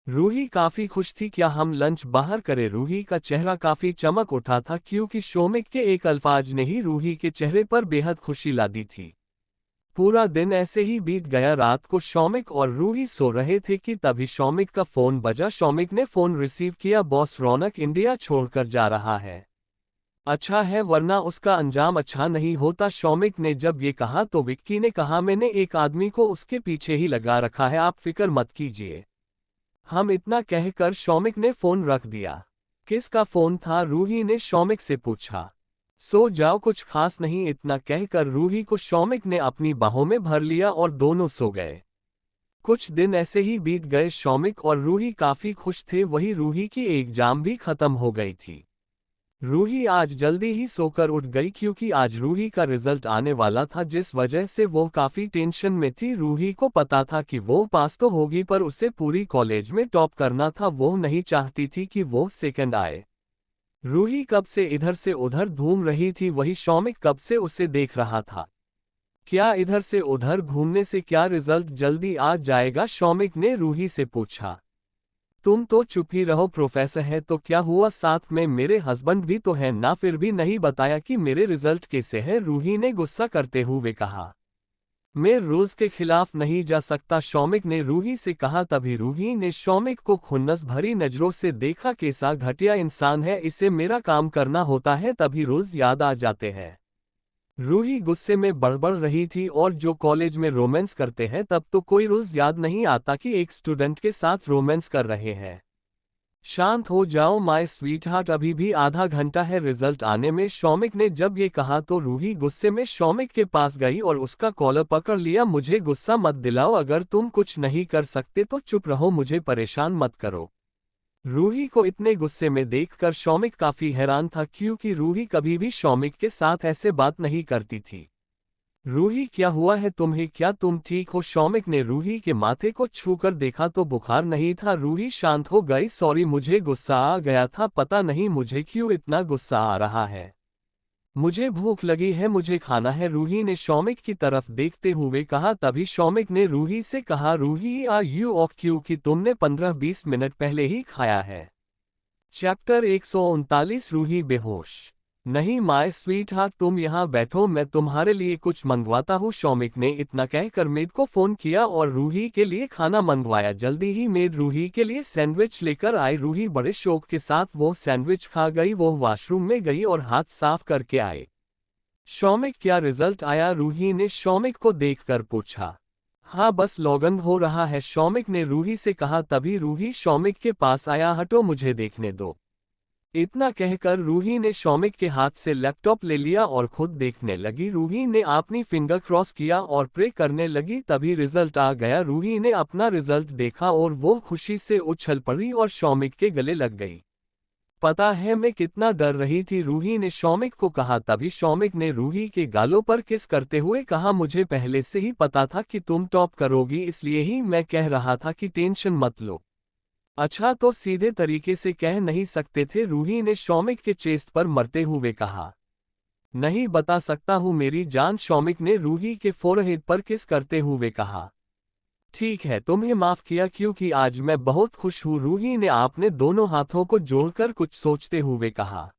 रूही काफी खुश थी। क्या हम लंच बाहर करें? रूही का चेहरा काफी चमक उठा था क्योंकि शौमिक के एक अल्फाज ने ही रूही के चेहरे पर बेहद खुशी ला दी थी। पूरा दिन ऐसे ही बीत गया। रात को शौमिक और रूही सो रहे थे कि तभी शौमिक का फोन बजा। शौमिक ने फोन रिसीव किया। बॉस, रौनक इंडिया छोड़कर जा रहा है। अच्छा है, वरना उसका अंजाम अच्छा नहीं होता। शौमिक ने जब ये कहा तो विक्की ने कहा, मैंने एक आदमी को उसके पीछे ही लगा रखा है, आप फिक्र मत कीजिए। हम इतना कहकर शौमिक ने फोन रख दिया। किसका फोन था? रूही ने शौमिक से पूछा। सो जाओ, कुछ खास नहीं, इतना कहकर रूही को शौमिक ने अपनी बाहों में भर लिया और दोनों सो गए। कुछ दिन ऐसे ही बीत गए। शौमिक और रूही काफी खुश थे। वही रूही की एग्जाम भी खत्म हो गई थी। रूही आज जल्दी ही सोकर उठ गई क्योंकि आज रूही का रिजल्ट आने वाला था, जिस वजह से वो काफी टेंशन में थी। रूही को पता था कि वो पास तो होगी, पर उसे पूरी कॉलेज में टॉप करना था। वो नहीं चाहती थी कि वो सेकंड आए। रूही कब से इधर से उधर घूम रही थी, वही शौमिक कब से उसे देख रहा था। क्या इधर से उधर घूमने से क्या रिजल्ट जल्दी आ जाएगा? शौमिक ने रूही से पूछा। तुम तो चुप ही रहो, प्रोफेसर है तो क्या हुआ, साथ में मेरे हस्बैंड भी तो है ना, फिर भी नहीं बताया कि मेरे रिजल्ट कैसे है? रूही ने गुस्सा करते हुए कहा। मैं रूल्स के खिलाफ नहीं जा सकता, शौमिक ने रूही से कहा। तभी रूही ने शौमिक को खुन्नस भरी नजरों से देखा। कैसा घटिया इंसान है, इसे मेरा काम करना होता है तभी रूल्स याद आ जाते हैं। रूही गुस्से में बड़बड़ रही थी, और जो कॉलेज में रोमांस करते हैं तब तो कोई रूल्स याद नहीं आता कि एक स्टूडेंट के साथ रोमांस कर रहे हैं। शांत हो जाओ माय स्वीटहार्ट, अभी भी आधा घंटा है रिजल्ट आने में। शौमिक ने जब ये कहा तो रूही गुस्से में शौमिक के पास गई और उसका कॉलर पकड़ लिया। मुझे गुस्सा मत दिलाओ, अगर तुम कुछ नहीं कर सकते तो चुप रहो, मुझे परेशान मत करो। रूही को इतने गुस्से में देखकर शौमिक काफी हैरान था, क्योंकि रूही कभी भी शौमिक के साथ ऐसे बात नहीं करती थी। रूही क्या हुआ है तुम्हें, क्या तुम ठीक हो? शौमिक ने रूही के माथे को छूकर देखा तो बुखार नहीं था। रूही शांत हो गई। सॉरी, मुझे गुस्सा आ गया था, पता नहीं मुझे क्यों इतना गुस्सा आ रहा है। मुझे भूख लगी है, मुझे खाना है, रूही ने शौमिक की तरफ देखते हुए कहा। तभी शौमिक ने रूही से कहा, रूही आर यू ओके, क्योंकि तुमने 15-20 मिनट पहले ही खाया है। चैप्टर 139 रूही बेहोश। नहीं माय स्वीटहार्ट, तुम यहाँ बैठो, मैं तुम्हारे लिए कुछ मंगवाता हूँ। शौमिक ने इतना कहकर मेड को फोन किया और रूही के लिए खाना मंगवाया। जल्दी ही मेड रूही के लिए सैंडविच लेकर आई। रूही बड़े शौक के साथ वो सैंडविच खा गई। वो वॉशरूम में गई और हाथ साफ करके आई। शौमिक, क्या रिजल्ट आया? रूही ने शौमिक को देखकर पूछा। हाँ, बस लॉगिन हो रहा है, शौमिक ने रूही से कहा। तभी रूही शौमिक के पास आया। हटो, मुझे देखने दो। इतना कहकर रूही ने शौमिक के हाथ से लैपटॉप ले लिया और खुद देखने लगी। रूही ने अपनी फिंगर क्रॉस किया और प्रे करने लगी। तभी रिजल्ट आ गया। रूही ने अपना रिजल्ट देखा और वो खुशी से उछल पड़ी और शौमिक के गले लग गई। पता है मैं कितना डर रही थी, रूही ने शौमिक को कहा। तभी शौमिक ने रूही के गालों पर किस करते हुए कहा, मुझे पहले से ही पता था कि तुम टॉप करोगी, इसलिए ही मैं कह रहा था कि टेंशन मत लो। अच्छा, तो सीधे तरीके से कह नहीं सकते थे? रूही ने शौमिक के चेस्ट पर मरते हुए कहा। नहीं बता सकता हूँ मेरी जान, शौमिक ने रूही के फोरहेड पर किस करते हुए कहा। ठीक है, तुम्हें माफ किया क्योंकि आज मैं बहुत खुश हूँ, रूही ने आपने दोनों हाथों को जोड़कर कुछ सोचते हुए कहा।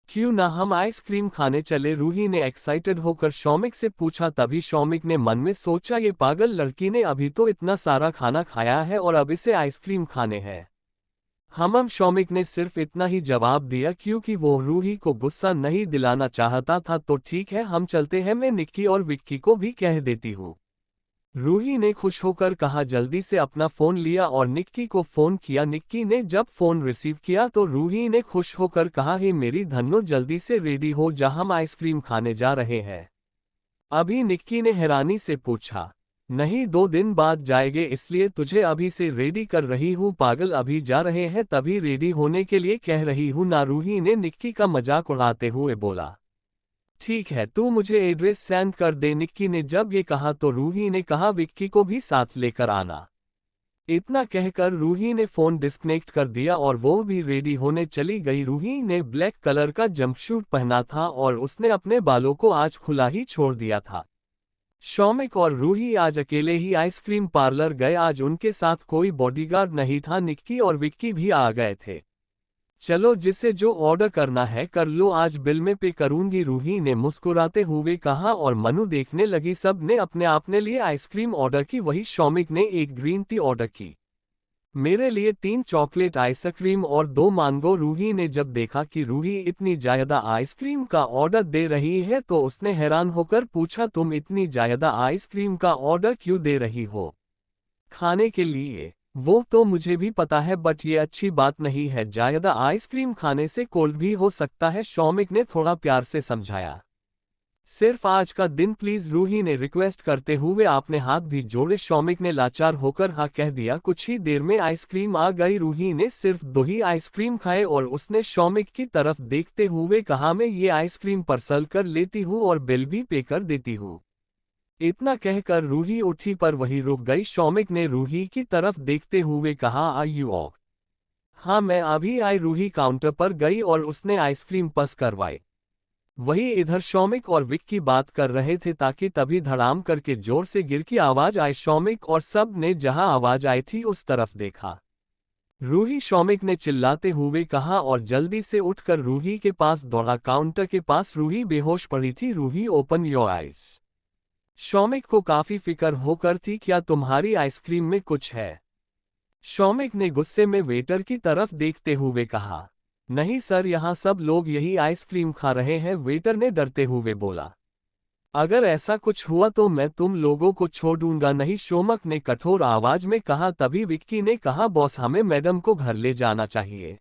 क्यों ना हम आइसक्रीम खाने चले? रूही ने एक्साइटेड होकर शौमिक से पूछा। तभी शौमिक ने मन में सोचा, ये पागल लड़की ने अभी तो इतना सारा खाना खाया है और अब इसे आइसक्रीम खाने हैं। शौमिक ने सिर्फ इतना ही जवाब दिया क्योंकि वो रूही को गुस्सा नहीं दिलाना चाहता था। तो ठीक है, हम चलते हैं, मैं निक्की और विक्की को भी कह देती हूँ। रूही ने खुश होकर कहा। जल्दी से अपना फोन लिया और निक्की को फोन किया। निक्की ने जब फोन रिसीव किया तो रूही ने खुश होकर कहा, हे मेरी धन्नो, जल्दी से रेडी हो जा, हम आइसक्रीम खाने जा रहे हैं। अभी? निक्की ने हैरानी से पूछा। नहीं, 2 दिन बाद जाएंगे, इसलिए तुझे अभी से रेडी कर रही हूँ। पागल, अभी जा रहे हैं तभी रेडी होने के लिए कह रही हूँ ना, रूही ने निक्की का मजाक उड़ाते हुए बोला। ठीक है, तू मुझे एड्रेस सेंड कर दे। निक्की ने जब ये कहा तो रूही ने कहा, विक्की को भी साथ लेकर आना। इतना कहकर रूही ने फोन डिस्कनेक्ट कर दिया और वो भी रेडी होने चली गई। रूही ने ब्लैक कलर का जंपसूट पहना था और उसने अपने बालों को आज खुला ही छोड़ दिया था। शौमिक और रूही आज अकेले ही आइसक्रीम पार्लर गए। आज उनके साथ कोई बॉडीगार्ड नहीं था। निक्की और विक्की भी आ गए थे। चलो, जिसे जो ऑर्डर करना है कर लो, आज बिल में पे करूंगी, रूही ने मुस्कुराते हुए कहा और मनु देखने लगी। सब ने अपने आपने लिए आइसक्रीम ऑर्डर की। वही शौमिक ने एक ग्रीन टी ऑर्डर की। मेरे लिए 3 चॉकलेट आइसक्रीम और 2 मैंगो। रूही ने जब देखा कि रूही इतनी ज्यादा आइसक्रीम का ऑर्डर दे रही है तो उसने हैरान होकर पूछा, तुम इतनी ज्यादा आइसक्रीम का ऑर्डर क्यों दे रही हो? खाने के लिए? वो तो मुझे भी पता है, बट ये अच्छी बात नहीं है। ज्यादा आइसक्रीम खाने से कोल्ड भी हो सकता है, शौमिक ने थोड़ा प्यार से समझाया। सिर्फ आज का दिन प्लीज, रूही ने रिक्वेस्ट करते हुए अपने हाथ भी जोड़े। शौमिक ने लाचार होकर हाँ कह दिया। कुछ ही देर में आइसक्रीम आ गई। रूही ने सिर्फ 2 ही आइसक्रीम खाए और उसने शौमिक की तरफ देखते हुए कहा, मैं ये आइसक्रीम पार्सल कर लेती हूँ और बिल भी पे कर देती हूँ। इतना कहकर रूही उठी पर वही रुक गई। शौमिक ने रूही की तरफ देखते हुए कहा, आर यू ऑफ? हाँ मैं अभी आई। रूही काउंटर पर गई और उसने आइसक्रीम पस करवाई। वही इधर शौमिक और विक्की बात कर रहे थे ताकि तभी धड़ाम करके जोर से गिर की आवाज आई। शौमिक और सब ने जहां आवाज आई थी उस तरफ देखा। रूही, शौमिक ने चिल्लाते हुए कहा और जल्दी से उठकर रूही के पास दौड़ा। काउंटर के पास रूही बेहोश पड़ी थी। Ruhi, open your eyes. Shaumik को काफी फिक्र होकर थी, क्या तुम्हारी आइसक्रीम में कुछ है? शौमिक ने गुस्से में वेटर की तरफ देखते हुए कहा, नहीं सर, यहाँ सब लोग यही आइसक्रीम खा रहे हैं। वेटर ने डरते हुए बोला, अगर ऐसा कुछ हुआ तो मैं तुम लोगों को छोड़ दूंगा नहीं, शौमिक ने कठोर आवाज में कहा। तभी विक्की ने कहा, बॉस हमें मैडम को घर ले जाना चाहिए।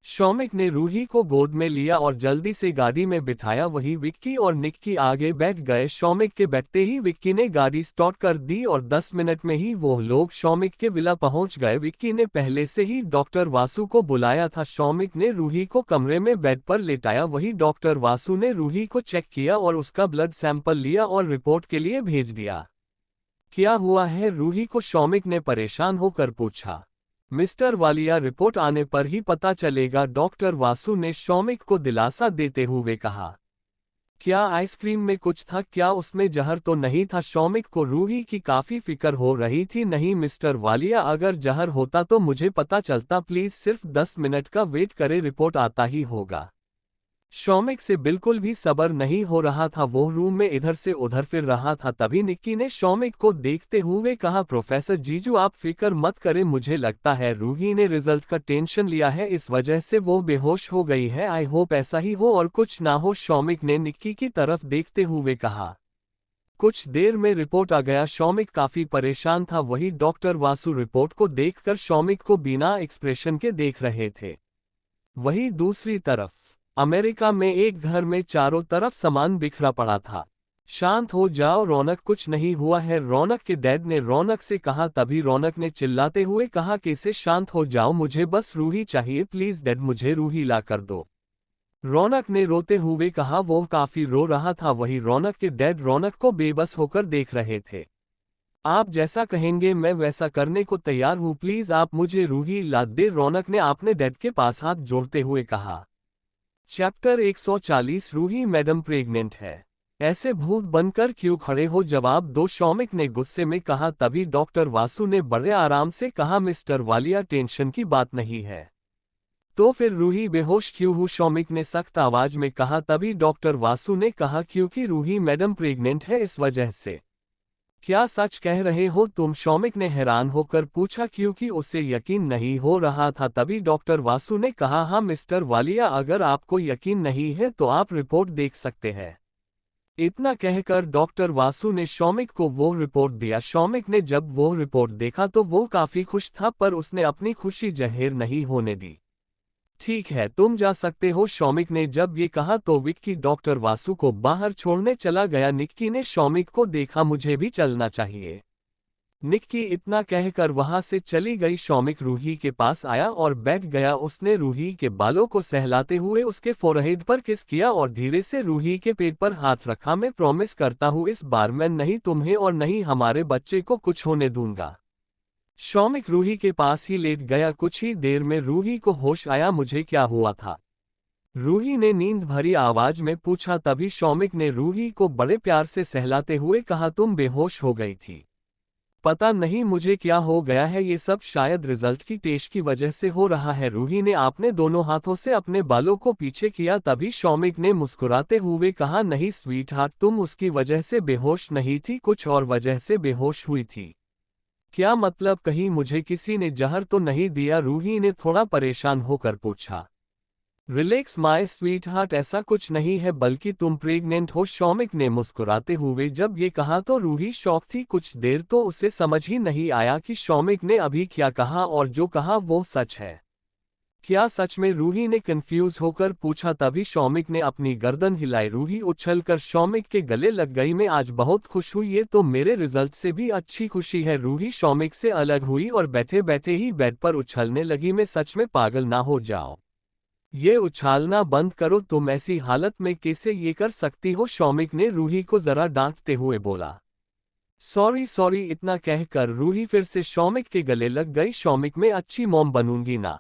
शौमिक ने रूही को गोद में लिया और जल्दी से गाड़ी में बिठाया। वही विक्की और निक्की आगे बैठ गए। शौमिक के बैठते ही विक्की ने गाड़ी स्टार्ट कर दी और 10 मिनट में ही वो लोग शौमिक के विला पहुंच गए। विक्की ने पहले से ही डॉक्टर वासु को बुलाया था। शौमिक ने रूही को कमरे में बेड पर लेटाया। वही डॉक्टर वासु ने रूही को चेक किया और उसका ब्लड सैंपल लिया और रिपोर्ट के लिए भेज दिया। क्या हुआ है रूही को? शौमिक ने परेशान होकर पूछा। मिस्टर वालिया, रिपोर्ट आने पर ही पता चलेगा, डॉक्टर वासु ने शौमिक को दिलासा देते हुए कहा। क्या आइसक्रीम में कुछ था? क्या उसमें जहर तो नहीं था? शौमिक को रूही की काफी फिक्र हो रही थी। नहीं मिस्टर वालिया, अगर जहर होता तो मुझे पता चलता। प्लीज सिर्फ 10 मिनट का वेट करें, रिपोर्ट आता ही होगा। शौमिक से बिल्कुल भी सब्र नहीं हो रहा था। वो रूम में इधर से उधर फिर रहा था। तभी निक्की ने शौमिक को देखते हुए कहा, प्रोफेसर जीजू आप फिक्र मत करें, मुझे लगता है रूही ने रिजल्ट का टेंशन लिया है, इस वजह से वो बेहोश हो गई है। आई होप ऐसा ही हो और कुछ ना हो। शौमिक ने निक्की की तरफ देखते हुए कहा। कुछ देर में रिपोर्ट आ गया। शौमिक काफी परेशान था। वही डॉक्टर वासु रिपोर्ट को देखकर शौमिक को बिना एक्सप्रेशन के देख रहे थे। वही दूसरी तरफ अमेरिका में एक घर में चारों तरफ सामान बिखरा पड़ा था। शांत हो जाओ रौनक, कुछ नहीं हुआ है, रौनक के डैड ने रौनक से कहा। तभी रौनक ने चिल्लाते हुए कहा, कैसे शांत हो जाओ, मुझे बस रूही चाहिए, प्लीज डैड मुझे रूही ला कर दो। रौनक ने रोते हुए कहा। वो काफी रो रहा था। वही रौनक के डैड रौनक को बेबस होकर देख रहे थे। आप जैसा कहेंगे मैं वैसा करने को तैयार हूँ, प्लीज आप मुझे रूही ला दे, रौनक ने अपने डैड के पास हाथ जोड़ते हुए कहा। चैप्टर 140 रूही मैडम प्रेग्नेंट है, ऐसे भूत बनकर क्यों खड़े हो, जवाब दो, शौमिक ने गुस्से में कहा। तभी डॉक्टर वासु ने बड़े आराम से कहा, मिस्टर वालिया टेंशन की बात नहीं है। तो फिर रूही बेहोश क्यों हुई, शौमिक ने सख्त आवाज में कहा। तभी डॉक्टर वासु ने कहा, क्योंकि रूही मैडम प्रेग्नेंट है इस वजह से। क्या सच कह रहे हो तुम, शौमिक ने हैरान होकर पूछा क्योंकि उसे यकीन नहीं हो रहा था। तभी डॉक्टर वासु ने कहा, हाँ मिस्टर वालिया, अगर आपको यकीन नहीं है तो आप रिपोर्ट देख सकते हैं। इतना कहकर डॉक्टर वासु ने शौमिक को वो रिपोर्ट दिया। शौमिक ने जब वो रिपोर्ट देखा तो वो काफी खुश था, पर उसने अपनी खुशी जाहिर नहीं होने दी। ठीक है तुम जा सकते हो, शौमिक ने जब ये कहा तो विक्की डॉक्टर वासु को बाहर छोड़ने चला गया। निक्की ने शौमिक को देखा, मुझे भी चलना चाहिए। निक्की इतना कहकर वहां से चली गई। शौमिक रूही के पास आया और बैठ गया। उसने रूही के बालों को सहलाते हुए उसके फोरहेड पर किस किया और धीरे से रूही के पेट पर हाथ रखा। मैं प्रॉमिस करता हूँ इस बार मैं नहीं तुम्हें और नहीं हमारे बच्चे को कुछ होने दूंगा। शौमिक रूही के पास ही लेट गया। कुछ ही देर में रूही को होश आया। मुझे क्या हुआ था, रूही ने नींद भरी आवाज में पूछा। तभी शौमिक ने रूही को बड़े प्यार से सहलाते हुए कहा, तुम बेहोश हो गई थी। पता नहीं मुझे क्या हो गया है, ये सब शायद रिजल्ट की टेस्ट की वजह से हो रहा है। रूही ने अपने दोनों हाथों से अपने बालों को पीछे किया। तभी शौमिक ने मुस्कुराते हुए कहा, नहीं स्वीट हार्ट, तुम उसकी वजह से बेहोश नहीं थी, कुछ और वजह से बेहोश हुई थी। क्या मतलब, कहीं मुझे किसी ने जहर तो नहीं दिया, रूही ने थोड़ा परेशान होकर पूछा। रिलैक्स माय स्वीट हार्ट, ऐसा कुछ नहीं है, बल्कि तुम प्रेग्नेंट हो, शौमिक ने मुस्कुराते हुए जब ये कहा तो रूही शॉक थी। कुछ देर तो उसे समझ ही नहीं आया कि शौमिक ने अभी क्या कहा और जो कहा वो सच है। क्या सच में? रूही ने कंफ्यूज होकर पूछा। तभी शौमिक ने अपनी गर्दन हिलाई। रूही उछलकर शौमिक के गले लग गई। मैं आज बहुत खुश हूँ, ये तो मेरे रिजल्ट से भी अच्छी खुशी है। रूही शौमिक से अलग हुई और बैठे बैठे ही बेड पर उछलने लगी। मैं सच में पागल ना हो जाओ, ये उछालना बंद करो। तुम ऐसी हालत में कैसे ये कर सकती हो? शौमिक ने रूही को जरा डांटते हुए बोला। सॉरी सॉरी, इतना कहकर रूही फिर से शौमिक के गले लग गई। शौमिक, मैं अच्छी मॉम बनूंगी ना।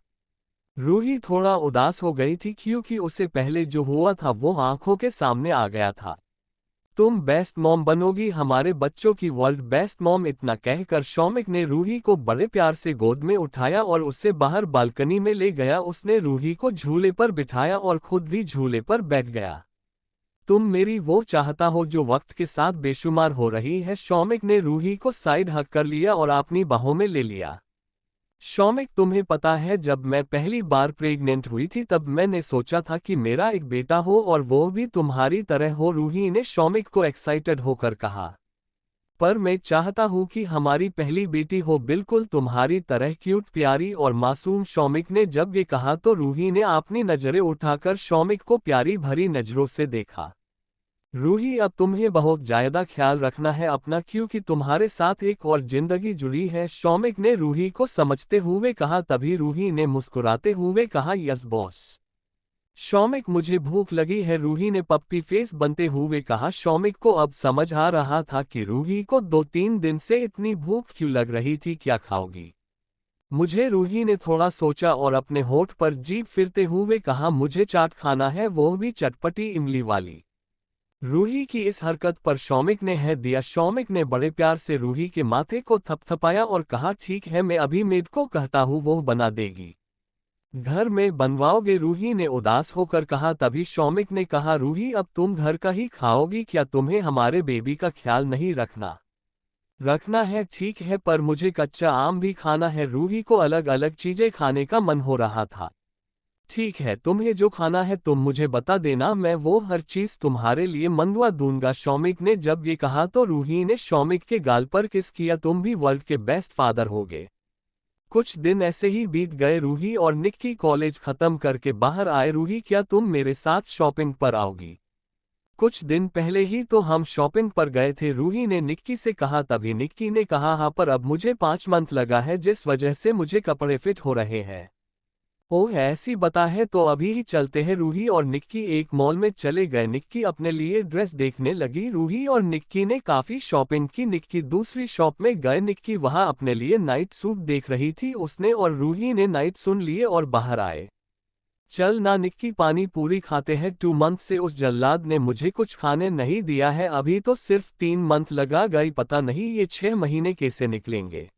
रूही थोड़ा उदास हो गई थी क्योंकि उसे पहले जो हुआ था वो आंखों के सामने आ गया था। तुम बेस्ट मॉम बनोगी, हमारे बच्चों की वर्ल्ड बेस्ट मॉम। इतना कहकर शौमिक ने रूही को बड़े प्यार से गोद में उठाया और उसे बाहर बालकनी में ले गया। उसने रूही को झूले पर बिठाया और खुद भी झूले पर बैठ गया। तुम मेरी वो चाहता हो जो वक्त के साथ बेशुमार हो रही है। शौमिक ने रूही को साइड हक कर लिया और अपनी बाहों में ले लिया। शौमिक, तुम्हें पता है, जब मैं पहली बार प्रेग्नेंट हुई थी तब मैंने सोचा था कि मेरा एक बेटा हो और वो भी तुम्हारी तरह हो। रूही ने शौमिक को एक्साइटेड होकर कहा। पर मैं चाहता हूँ कि हमारी पहली बेटी हो बिल्कुल तुम्हारी तरह, क्यूट, प्यारी और मासूम। शौमिक ने जब ये कहा तो रूही ने अपनी नजरें उठाकर शौमिक को प्यारी भरी नजरों से देखा। रूही, अब तुम्हें बहुत ज्यादा ख्याल रखना है अपना, क्योंकि तुम्हारे साथ एक और जिंदगी जुड़ी है। शौमिक ने रूही को समझते हुए कहा। तभी रूही ने मुस्कुराते हुए कहा, यस बॉस। शौमिक, मुझे भूख लगी है, रूही ने पप्पी फेस बनते हुए कहा। शौमिक को अब समझ आ रहा था कि रूही को 2-3 दिन से इतनी भूख क्यों लग रही थी। क्या खाओगी मुझे? रूही ने थोड़ा सोचा और अपने होठ पर जीभ फिरते हुए कहा, मुझे चाट खाना है, वो भी चटपटी इमली वाली। रूही की इस हरकत पर शौमिक ने है दिया। शौमिक ने बड़े प्यार से रूही के माथे को थपथपाया और कहा, ठीक है, मैं अभी मेड को कहता हूँ, वो बना देगी। घर में बनवाओगे? रूही ने उदास होकर कहा। तभी शौमिक ने कहा, रूही, अब तुम घर का ही खाओगी क्या? तुम्हें हमारे बेबी का ख्याल नहीं रखना? रखना है, ठीक है, पर मुझे कच्चा आम भी खाना है। रूही को अलग अलग चीजें खाने का मन हो रहा था। ठीक है, तुम्हें जो खाना है तुम मुझे बता देना, मैं वो हर चीज तुम्हारे लिए मंगवा दूंगा। शौमिक ने जब ये कहा तो रूही ने शौमिक के गाल पर किस किया। तुम भी वर्ल्ड के बेस्ट फादर होगे। कुछ दिन ऐसे ही बीत गए। रूही और निक्की कॉलेज खत्म करके बाहर आए। रूही, क्या तुम मेरे साथ शॉपिंग पर आओगी? कुछ दिन पहले ही तो हम शॉपिंग पर गए थे, रूही ने निक्की से कहा। तभी निक्की ने कहा, हाँ, पर अब मुझे 5 मंथ लगा है जिस वजह से मुझे कपड़े फिट हो रहे हैं। ओह, ऐसी बता है तो अभी ही चलते हैं। रूही और निक्की एक मॉल में चले गए। निक्की अपने लिए ड्रेस देखने लगी। रूही और निक्की ने काफी शॉपिंग की। निक्की दूसरी शॉप में गए। निक्की वहां अपने लिए नाइट सूट देख रही थी। उसने और रूही ने नाइट सुन लिए और बाहर आए। चल ना निक्की, पानी पूरी खाते हैं। 2 मंथ से उस जल्लाद ने मुझे कुछ खाने नहीं दिया है। अभी तो सिर्फ 3 मंथ लगा गई, पता नहीं ये 6 महीने कैसे निकलेंगे।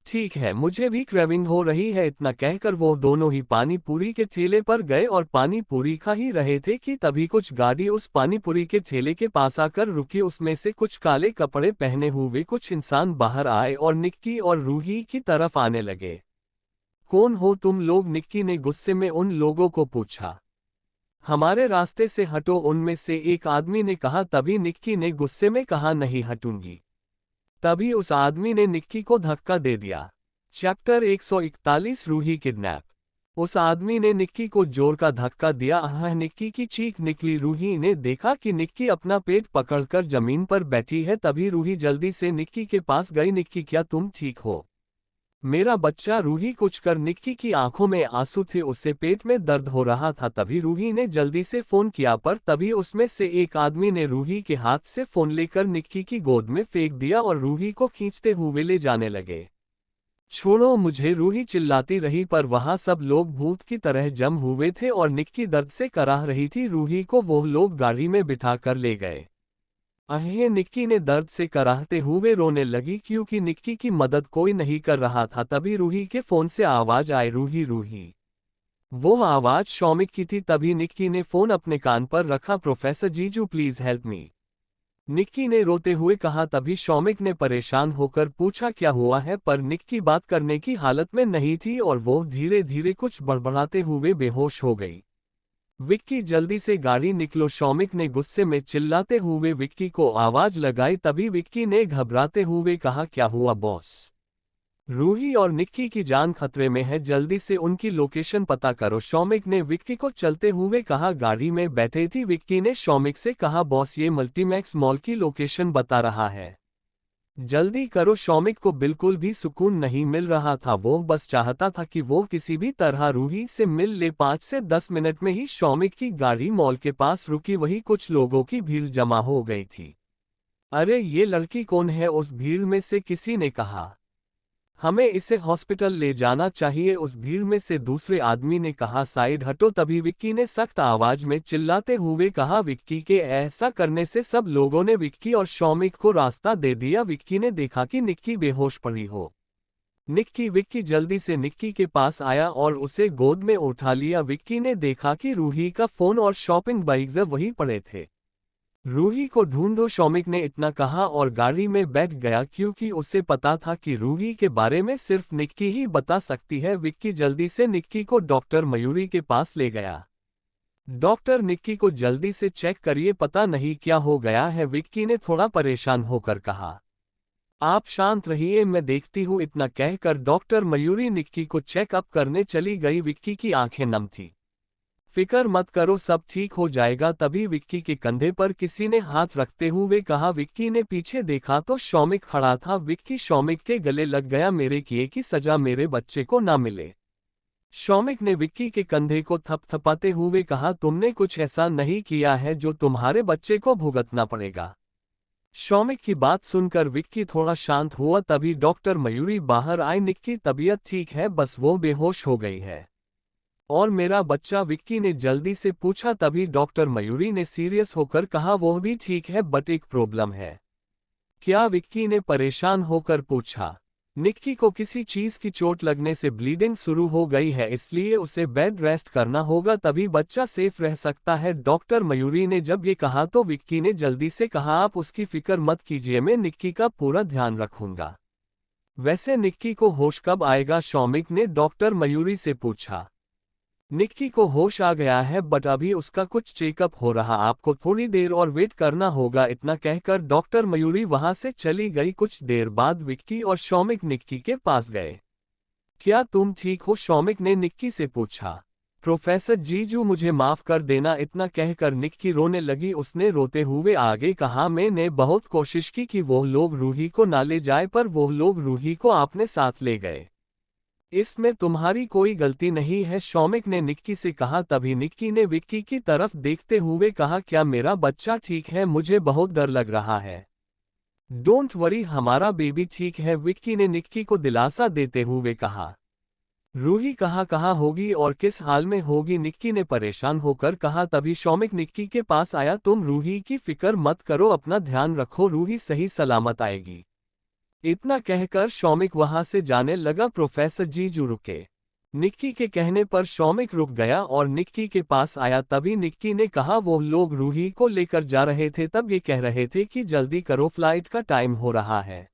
ठीक है, मुझे भी क्रेविंग हो रही है। इतना कहकर वो दोनों ही पानी पूरी के ठेले पर गए और पानी पूरी खा ही रहे थे कि तभी कुछ गाड़ी उस पानी पूरी के ठेले के पास आकर रुकी। उसमें से कुछ काले कपड़े पहने हुए कुछ इंसान बाहर आए और निक्की और रूही की तरफ आने लगे। कौन हो तुम लोग? निक्की ने गुस्से में उन लोगों को पूछा। हमारे रास्ते से हटो, उनमें से एक आदमी ने कहा। तभी निक्की ने गुस्से में कहा, नहीं हटूंगी। तभी उस आदमी ने निक्की को धक्का दे दिया। Chapter 141, Ruhi kidnap. उस आदमी ने निक्की को जोर का धक्का दिया। आह, निक्की की चीख निकली। रूही ने देखा कि निक्की अपना पेट पकड़कर जमीन पर बैठी है। तभी रूही जल्दी से निक्की के पास गई। निक्की, क्या तुम ठीक हो? मेरा बच्चा? रूही कुछ कर। निक्की की आंखों में आंसू थे, उससे पेट में दर्द हो रहा था। तभी रूही ने जल्दी से फोन किया, पर तभी उसमें से एक आदमी ने रूही के हाथ से फोन लेकर निक्की की गोद में फेंक दिया और रूही को खींचते हुए ले जाने लगे। छोड़ो मुझे, रूही चिल्लाती रही, पर वहां सब लोग भूत की तरह जम हुए थे और निक्की दर्द से कराह रही थी। रूही को वो लोग गाड़ी में बिठा कर ले गए। अहे, निक्की ने दर्द से कराहते हुए रोने लगी क्योंकि निक्की की मदद कोई नहीं कर रहा था। तभी रूही के फोन से आवाज आई, रूही रूही। वो आवाज शौमिक की थी। तभी निक्की ने फोन अपने कान पर रखा। प्रोफेसर जीजू, प्लीज हेल्प मी, निक्की ने रोते हुए कहा। तभी शौमिक ने परेशान होकर पूछा, क्या हुआ है? पर निक्की बात करने की हालत में नहीं थी और वो धीरे धीरे कुछ बड़बड़ाते हुए बेहोश हो गई। विक्की, जल्दी से गाड़ी निकलो, शौमिक ने गुस्से में चिल्लाते हुए विक्की को आवाज लगाई। तभी विक्की ने घबराते हुए कहा, क्या हुआ बॉस? रूही और निक्की की जान खतरे में है, जल्दी से उनकी लोकेशन पता करो, शौमिक ने विक्की को चलते हुए कहा। गाड़ी में बैठे थी विक्की ने शौमिक से कहा, बॉस ये मल्टीमैक्स मॉल की लोकेशन बता रहा है, जल्दी करो। शौमिक को बिल्कुल भी सुकून नहीं मिल रहा था, वो बस चाहता था कि वो किसी भी तरह रूही से मिल ले। 5 से 10 मिनट में ही शौमिक की गाड़ी मॉल के पास रुकी, वही कुछ लोगों की भीड़ जमा हो गई थी। अरे ये लड़की कौन है, उस भीड़ में से किसी ने कहा। हमें इसे हॉस्पिटल ले जाना चाहिए, उस भीड़ में से दूसरे आदमी ने कहा। साइड हटो, तभी विक्की ने सख्त आवाज में चिल्लाते हुए कहा। विक्की के ऐसा करने से सब लोगों ने विक्की और शौमिक को रास्ता दे दिया। विक्की ने देखा कि निक्की बेहोश पड़ी हो। विक्की जल्दी से निक्की के पास आया और उसे गोद में उठा लिया। विक्की ने देखा कि रूही का फोन और शॉपिंग बैग्स वहीं पड़े थे। रूही को ढूंढो, शौमिक ने इतना कहा और गाड़ी में बैठ गया, क्योंकि उसे पता था कि रूही के बारे में सिर्फ निक्की ही बता सकती है। विक्की जल्दी से निक्की को डॉक्टर मयूरी के पास ले गया। डॉक्टर, निक्की को जल्दी से चेक करिए, पता नहीं क्या हो गया है, विक्की ने थोड़ा परेशान होकर कहा। आप शांत रहिए, मैं देखती हूँ, इतना कहकर डॉक्टर मयूरी निक्की को चेकअप करने चली गई। विक्की की आंखें नम थी। फिकर मत करो, सब ठीक हो जाएगा। तभी विक्की के कंधे पर किसी ने हाथ रखते हुए कहा। विक्की ने पीछे देखा तो शौमिक खड़ा था। विक्की शौमिक के गले लग गया, मेरे किए की सजा मेरे बच्चे को ना मिले। शौमिक ने विक्की के कंधे को थपथपाते हुए कहा, तुमने कुछ ऐसा नहीं किया है जो तुम्हारे बच्चे को भुगतना पड़ेगा। शौमिक की बात सुनकर विक्की थोड़ा शांत हुआ। तभी डॉक्टर मयूरी बाहर आई। निक्की तबीयत ठीक है, बस वो बेहोश हो गई है। और मेरा बच्चा, विक्की ने जल्दी से पूछा। तभी डॉक्टर मयूरी ने सीरियस होकर कहा, वो भी ठीक है, बट एक प्रॉब्लम है। क्या, विक्की ने परेशान होकर पूछा। निक्की को किसी चीज की चोट लगने से ब्लीडिंग शुरू हो गई है, इसलिए उसे बेड रेस्ट करना होगा, तभी बच्चा सेफ रह सकता है। डॉक्टर मयूरी ने जब ये कहा तो विक्की ने जल्दी से कहा, आप उसकी फिक्र मत कीजिए, मैं निक्की का पूरा ध्यान रखूंगा। वैसे निक्की को होश कब आएगा, शौमिक ने डॉक्टर मयूरी से पूछा। निक्की को होश आ गया है, बट अभी उसका कुछ चेकअप हो रहा, आपको थोड़ी देर और वेट करना होगा। इतना कहकर डॉक्टर मयूरी वहां से चली गई। कुछ देर बाद विक्की और शौमिक निक्की के पास गए। क्या तुम ठीक हो, शौमिक ने निक्की से पूछा। प्रोफेसर जीजू, मुझे माफ कर देना, इतना कहकर निक्की रोने लगी। उसने रोते हुए आगे कहा, मैंने बहुत कोशिश की कि वो लोग रूही को ना ले जाए, पर वो लोग रूही को अपने साथ ले गए। इसमें तुम्हारी कोई गलती नहीं है, शौमिक ने निक्की से कहा। तभी निक्की ने विक्की की तरफ देखते हुए कहा, क्या मेरा बच्चा ठीक है, मुझे बहुत डर लग रहा है। डोंट वरी, हमारा बेबी ठीक है, विक्की ने निक्की को दिलासा देते हुए कहा। रूही कहाँ होगी और किस हाल में होगी, निक्की ने परेशान होकर कहा। तभी शौमिक निक्की के पास आया। तुम रूही की फिक्र मत करो, अपना ध्यान रखो, रूही सही सलामत आएगी। इतना कहकर शौमिक वहां से जाने लगा। प्रोफेसर जीजू रुके। निक्की के कहने पर शौमिक रुक गया और निक्की के पास आया। तभी निक्की ने कहा, वो लोग रूही को लेकर जा रहे थे, तब ये कह रहे थे कि जल्दी करो, फ्लाइट का टाइम हो रहा है।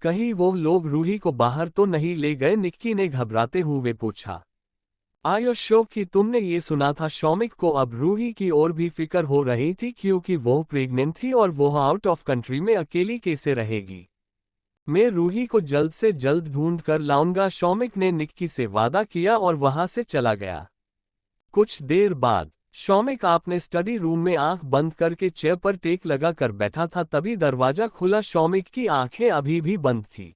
कहीं वो लोग रूही को बाहर तो नहीं ले गए, निक्की ने घबराते हुए पूछा। आयो शो कि तुमने ये सुना था, शौमिक को अब रूही की और भी फिक्र हो रही थी, क्योंकि वो प्रेग्नेंट थी और वो आउट ऑफ कंट्री में अकेली कैसे रहेगी। मैं रूही को जल्द से जल्द ढूंढ कर लाऊंगा, शौमिक ने निक्की से वादा किया और वहां से चला गया। कुछ देर बाद शौमिक अपने स्टडी रूम में आंख बंद करके चेयर पर टेक लगा कर बैठा था। तभी दरवाजा खुला, शौमिक की आंखें अभी भी बंद थी।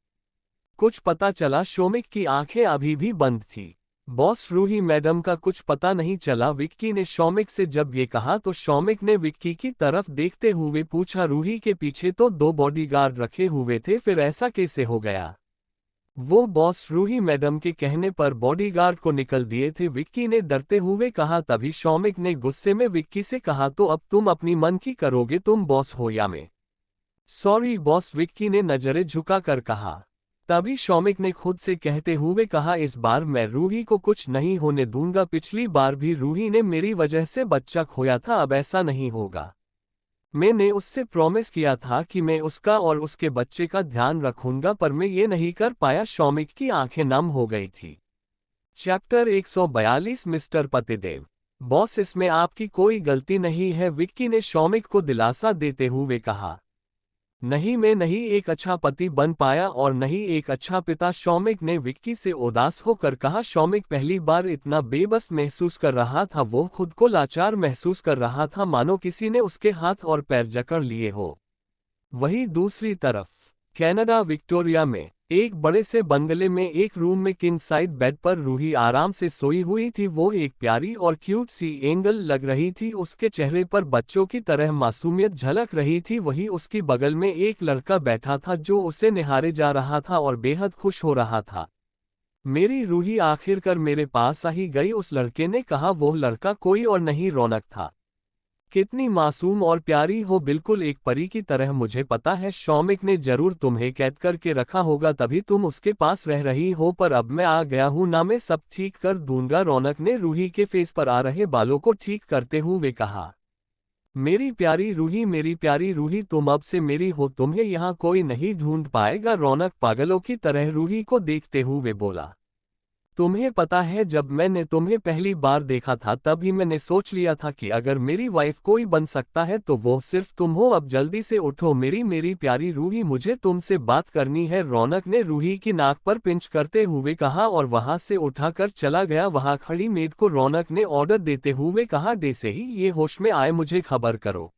कुछ पता चला, शौमिक की आंखें अभी भी बंद थी। बॉस, रूही मैडम का कुछ पता नहीं चला, विक्की ने शौमिक से जब ये कहा तो शौमिक ने विक्की की तरफ देखते हुए पूछा। रूही के पीछे तो 2 बॉडीगार्ड रखे हुए थे, फिर ऐसा कैसे हो गया। वो बॉस, रूही मैडम के कहने पर बॉडीगार्ड को निकल दिए थे, विक्की ने डरते हुए कहा। तभी शौमिक ने गुस्से में विक्की से कहा, तो अब तुम अपनी मन की करोगे, तुम बॉस हो या मैं। सॉरी बॉस, विक्की ने नजरें झुकाकर कहा। तभी शौमिक ने खुद से कहते हुए कहा, इस बार मैं रूही को कुछ नहीं होने दूंगा, पिछली बार भी रूही ने मेरी वजह से बच्चा खोया था, अब ऐसा नहीं होगा। मैंने उससे प्रॉमिस किया था कि मैं उसका और उसके बच्चे का ध्यान रखूंगा, पर मैं ये नहीं कर पाया। शौमिक की आंखें नम हो गई थी। चैप्टर 142, मिस्टर पतिदेव। बॉस, इसमें आपकी कोई गलती नहीं है, विक्की ने शौमिक को दिलासा देते हुए कहा। नहीं, मैं नहीं एक अच्छा पति बन पाया और नहीं एक अच्छा पिता, शौमिक ने विक्की से उदास होकर कहा। शौमिक पहली बार इतना बेबस महसूस कर रहा था, वो खुद को लाचार महसूस कर रहा था, मानो किसी ने उसके हाथ और पैर जकड़ लिए हो। वहीं दूसरी तरफ कनाडा विक्टोरिया में एक बड़े से बंगले में एक रूम में किंग साइड बेड पर रूही आराम से सोई हुई थी। वो एक प्यारी और क्यूट सी एंगल लग रही थी, उसके चेहरे पर बच्चों की तरह मासूमियत झलक रही थी। वहीं उसकी बगल में एक लड़का बैठा था जो उसे निहारे जा रहा था और बेहद खुश हो रहा था। मेरी रूही आखिरकार मेरे पास आ ही गई, उस लड़के ने कहा। वो लड़का कोई और नहीं, रौनक था। कितनी मासूम और प्यारी हो, बिल्कुल एक परी की तरह। मुझे पता है शौमिक ने जरूर तुम्हें कैद करके रखा होगा, तभी तुम उसके पास रह रही हो, पर अब मैं आ गया हूं ना, मैं सब ठीक कर दूंगा। रौनक ने रूही के फेस पर आ रहे बालों को ठीक करते हुए कहा। मेरी प्यारी रूही, मेरी प्यारी रूही, तुम अब से मेरी हो, तुम्हें यहाँ कोई नहीं ढूंढ पाएगा। रौनक पागलों की तरह रूही को देखते हुए बोला। तुम्हें पता है, जब मैंने तुम्हें पहली बार देखा था तभी मैंने सोच लिया था कि अगर मेरी वाइफ कोई बन सकता है तो वो सिर्फ तुम हो। अब जल्दी से उठो मेरी मेरी प्यारी रूही, मुझे तुमसे बात करनी है। रौनक ने रूही की नाक पर पिंच करते हुए कहा और वहां से उठाकर चला गया। वहां खड़ी मेड को रौनक ने ऑर्डर देते हुए कहा, जैसे ही ये होश में आए मुझे खबर करो।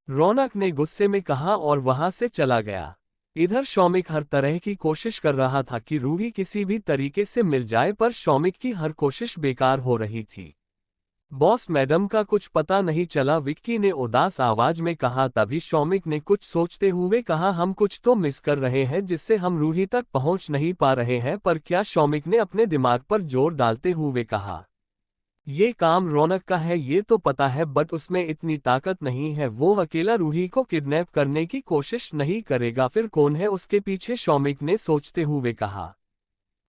रौनक ने गुस्से में कहा और वहां से चला गया। इधर शौमिक हर तरह की कोशिश कर रहा था कि रूही किसी भी तरीके से मिल जाए, पर शौमिक की हर कोशिश बेकार हो रही थी। बॉस मैडम का कुछ पता नहीं चला, विक्की ने उदास आवाज में कहा। तभी शौमिक ने कुछ सोचते हुए कहा, हम कुछ तो मिस कर रहे हैं जिससे हम रूही तक पहुंच नहीं पा रहे हैं। पर क्या? शौमिक ने अपने दिमाग पर जोर डालते हुए कहा। ये काम रौनक का है ये तो पता है, बट उसमें इतनी ताकत नहीं है, वो अकेला रूही को किडनैप करने की कोशिश नहीं करेगा। फिर कौन है उसके पीछे? शौमिक ने सोचते हुए कहा।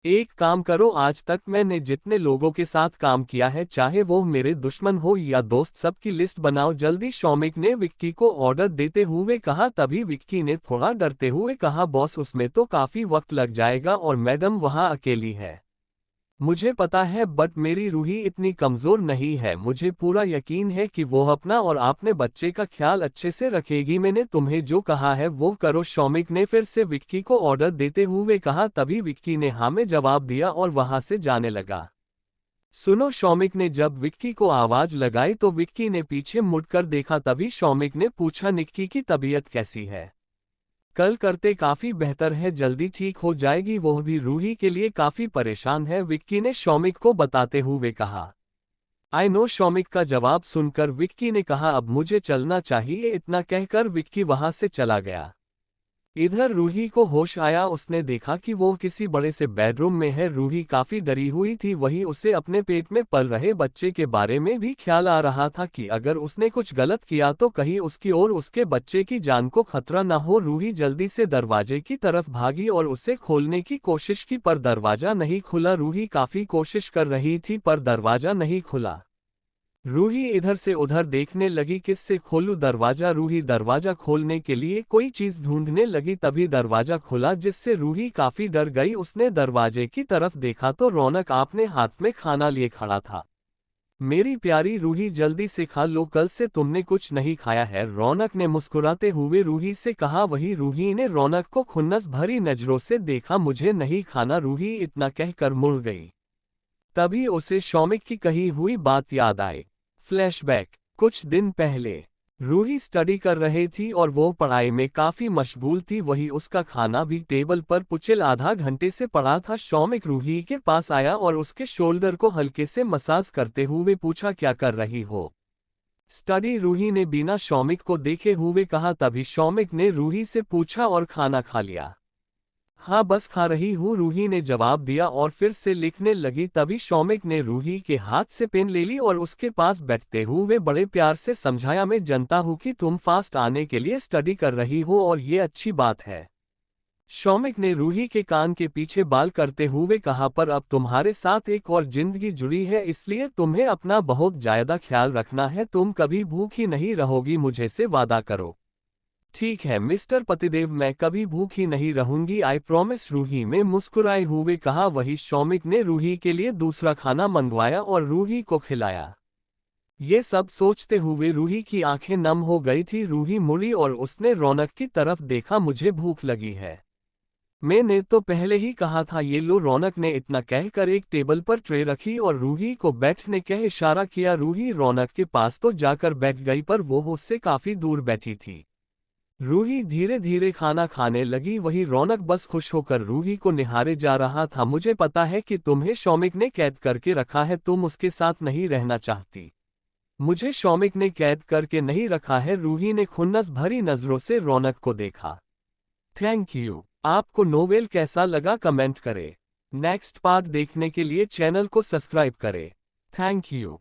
एक काम करो, आज तक मैंने जितने लोगों के साथ काम किया है, चाहे वो मेरे दुश्मन हो या दोस्त, सबकी लिस्ट बनाओ जल्दी, शौमिक ने विक्की को ऑर्डर देते हुए कहा। तभी विक्की ने थोड़ा डरते हुए कहा, बॉस उसमें तो काफी वक्त लग जाएगा और मैडम वहां अकेली है। मुझे पता है, बट मेरी रूही इतनी कमजोर नहीं है, मुझे पूरा यकीन है कि वो अपना और अपने बच्चे का ख्याल अच्छे से रखेगी। मैंने तुम्हें जो कहा है वो करो, शौमिक ने फिर से विक्की को ऑर्डर देते हुए कहा। तभी विक्की ने हाँ में जवाब दिया और वहां से जाने लगा। सुनो, शौमिक ने जब विक्की को आवाज लगाई तो विक्की ने पीछे मुड़कर देखा। तभी शौमिक ने पूछा, निक्की की तबीयत कैसी है? कल करते काफी बेहतर है, जल्दी ठीक हो जाएगी, वो भी रूही के लिए काफी परेशान है, विक्की ने शौमिक को बताते हुए कहा। आई नो, शौमिक का जवाब सुनकर विक्की ने कहा, अब मुझे चलना चाहिए। इतना कहकर विक्की वहां से चला गया। इधर रूही को होश आया, उसने देखा कि वो किसी बड़े से बेडरूम में है। रूही काफी डरी हुई थी, वहीं उसे अपने पेट में पल रहे बच्चे के बारे में भी ख्याल आ रहा था कि अगर उसने कुछ गलत किया तो कहीं उसकी और उसके बच्चे की जान को खतरा न हो। रूही जल्दी से दरवाजे की तरफ भागी और उसे खोलने की कोशिश की, पर दरवाजा नहीं खुला। रूही काफी कोशिश कर रही थी पर दरवाजा नहीं खुला। रूही इधर से उधर देखने लगी, किससे खोलूं दरवाजा? रूही दरवाजा खोलने के लिए कोई चीज ढूंढने लगी, तभी दरवाजा खुला, जिससे रूही काफी डर गई। उसने दरवाजे की तरफ देखा तो रौनक अपने हाथ में खाना लिए खड़ा था। मेरी प्यारी रूही, जल्दी से खा लो, कल से तुमने कुछ नहीं खाया है, रौनक ने मुस्कुराते हुए रूही से कहा। वही रूही ने रौनक को खुन्नस भरी नजरों से देखा। मुझे नहीं खाना, रूही इतना कहकर मुड़ गई। तभी उसे शौमिक की कही हुई बात याद आई। फ्लैशबैक। कुछ दिन पहले रूही स्टडी कर रही थी और वो पढ़ाई में काफी मशगूल थी, वही उसका खाना भी टेबल पर पुचल आधा घंटे से पड़ा था। शौमिक रूही के पास आया और उसके शोल्डर को हल्के से मसाज करते हुए पूछा, क्या कर रही हो? स्टडी, रूही ने बिना शौमिक को देखे हुए कहा। तभी शौमिक ने रूही से पूछा, और खाना खा लिया? हाँ, बस खा रही हूँ, रूही ने जवाब दिया और फिर से लिखने लगी। तभी शौमिक ने रूही के हाथ से पेन ले ली और उसके पास बैठते हुए बड़े प्यार से समझाया, मैं जानता हूँ कि तुम फास्ट आने के लिए स्टडी कर रही हो और ये अच्छी बात है। शौमिक ने रूही के कान के पीछे बाल करते हुए कहा, पर अब तुम्हारे साथ एक और जिंदगी जुड़ी है, इसलिए तुम्हें अपना बहुत ज्यादा ख्याल रखना है। तुम कभी भूखी नहीं रहोगी, मुझे से वादा करो। ठीक है मिस्टर पतिदेव, मैं कभी भूखी नहीं रहूंगी, आई प्रॉमिस, रूही में मुस्कुराए हुए कहा। वही शौमिक ने रूही के लिए दूसरा खाना मंगवाया और रूही को खिलाया। ये सब सोचते हुए रूही की आंखें नम हो गई थी। रूही मुड़ी और उसने रौनक की तरफ देखा। मुझे भूख लगी है। मैंने तो पहले ही कहा था। ये लो। रौनक ने इतना कहकर एक टेबल पर ट्रे रखी और रूही को बैठने का इशारा किया। रूही रौनक के पास तो जाकर बैठ गई पर वो उससे काफी दूर बैठी थी। रूही धीरे धीरे खाना खाने लगी। वही रौनक बस खुश होकर रूही को निहारे जा रहा था। मुझे पता है कि तुम्हें शौमिक ने कैद करके रखा है। तुम उसके साथ नहीं रहना चाहती। मुझे शौमिक ने कैद करके नहीं रखा है। रूही ने खुन्नस भरी नजरों से रौनक को देखा। Thank you. आपको नोवेल कैसा लगा कमेंट करें। नेक्स्ट पार्ट देखने के लिए चैनल को सब्सक्राइब करें। Thank you.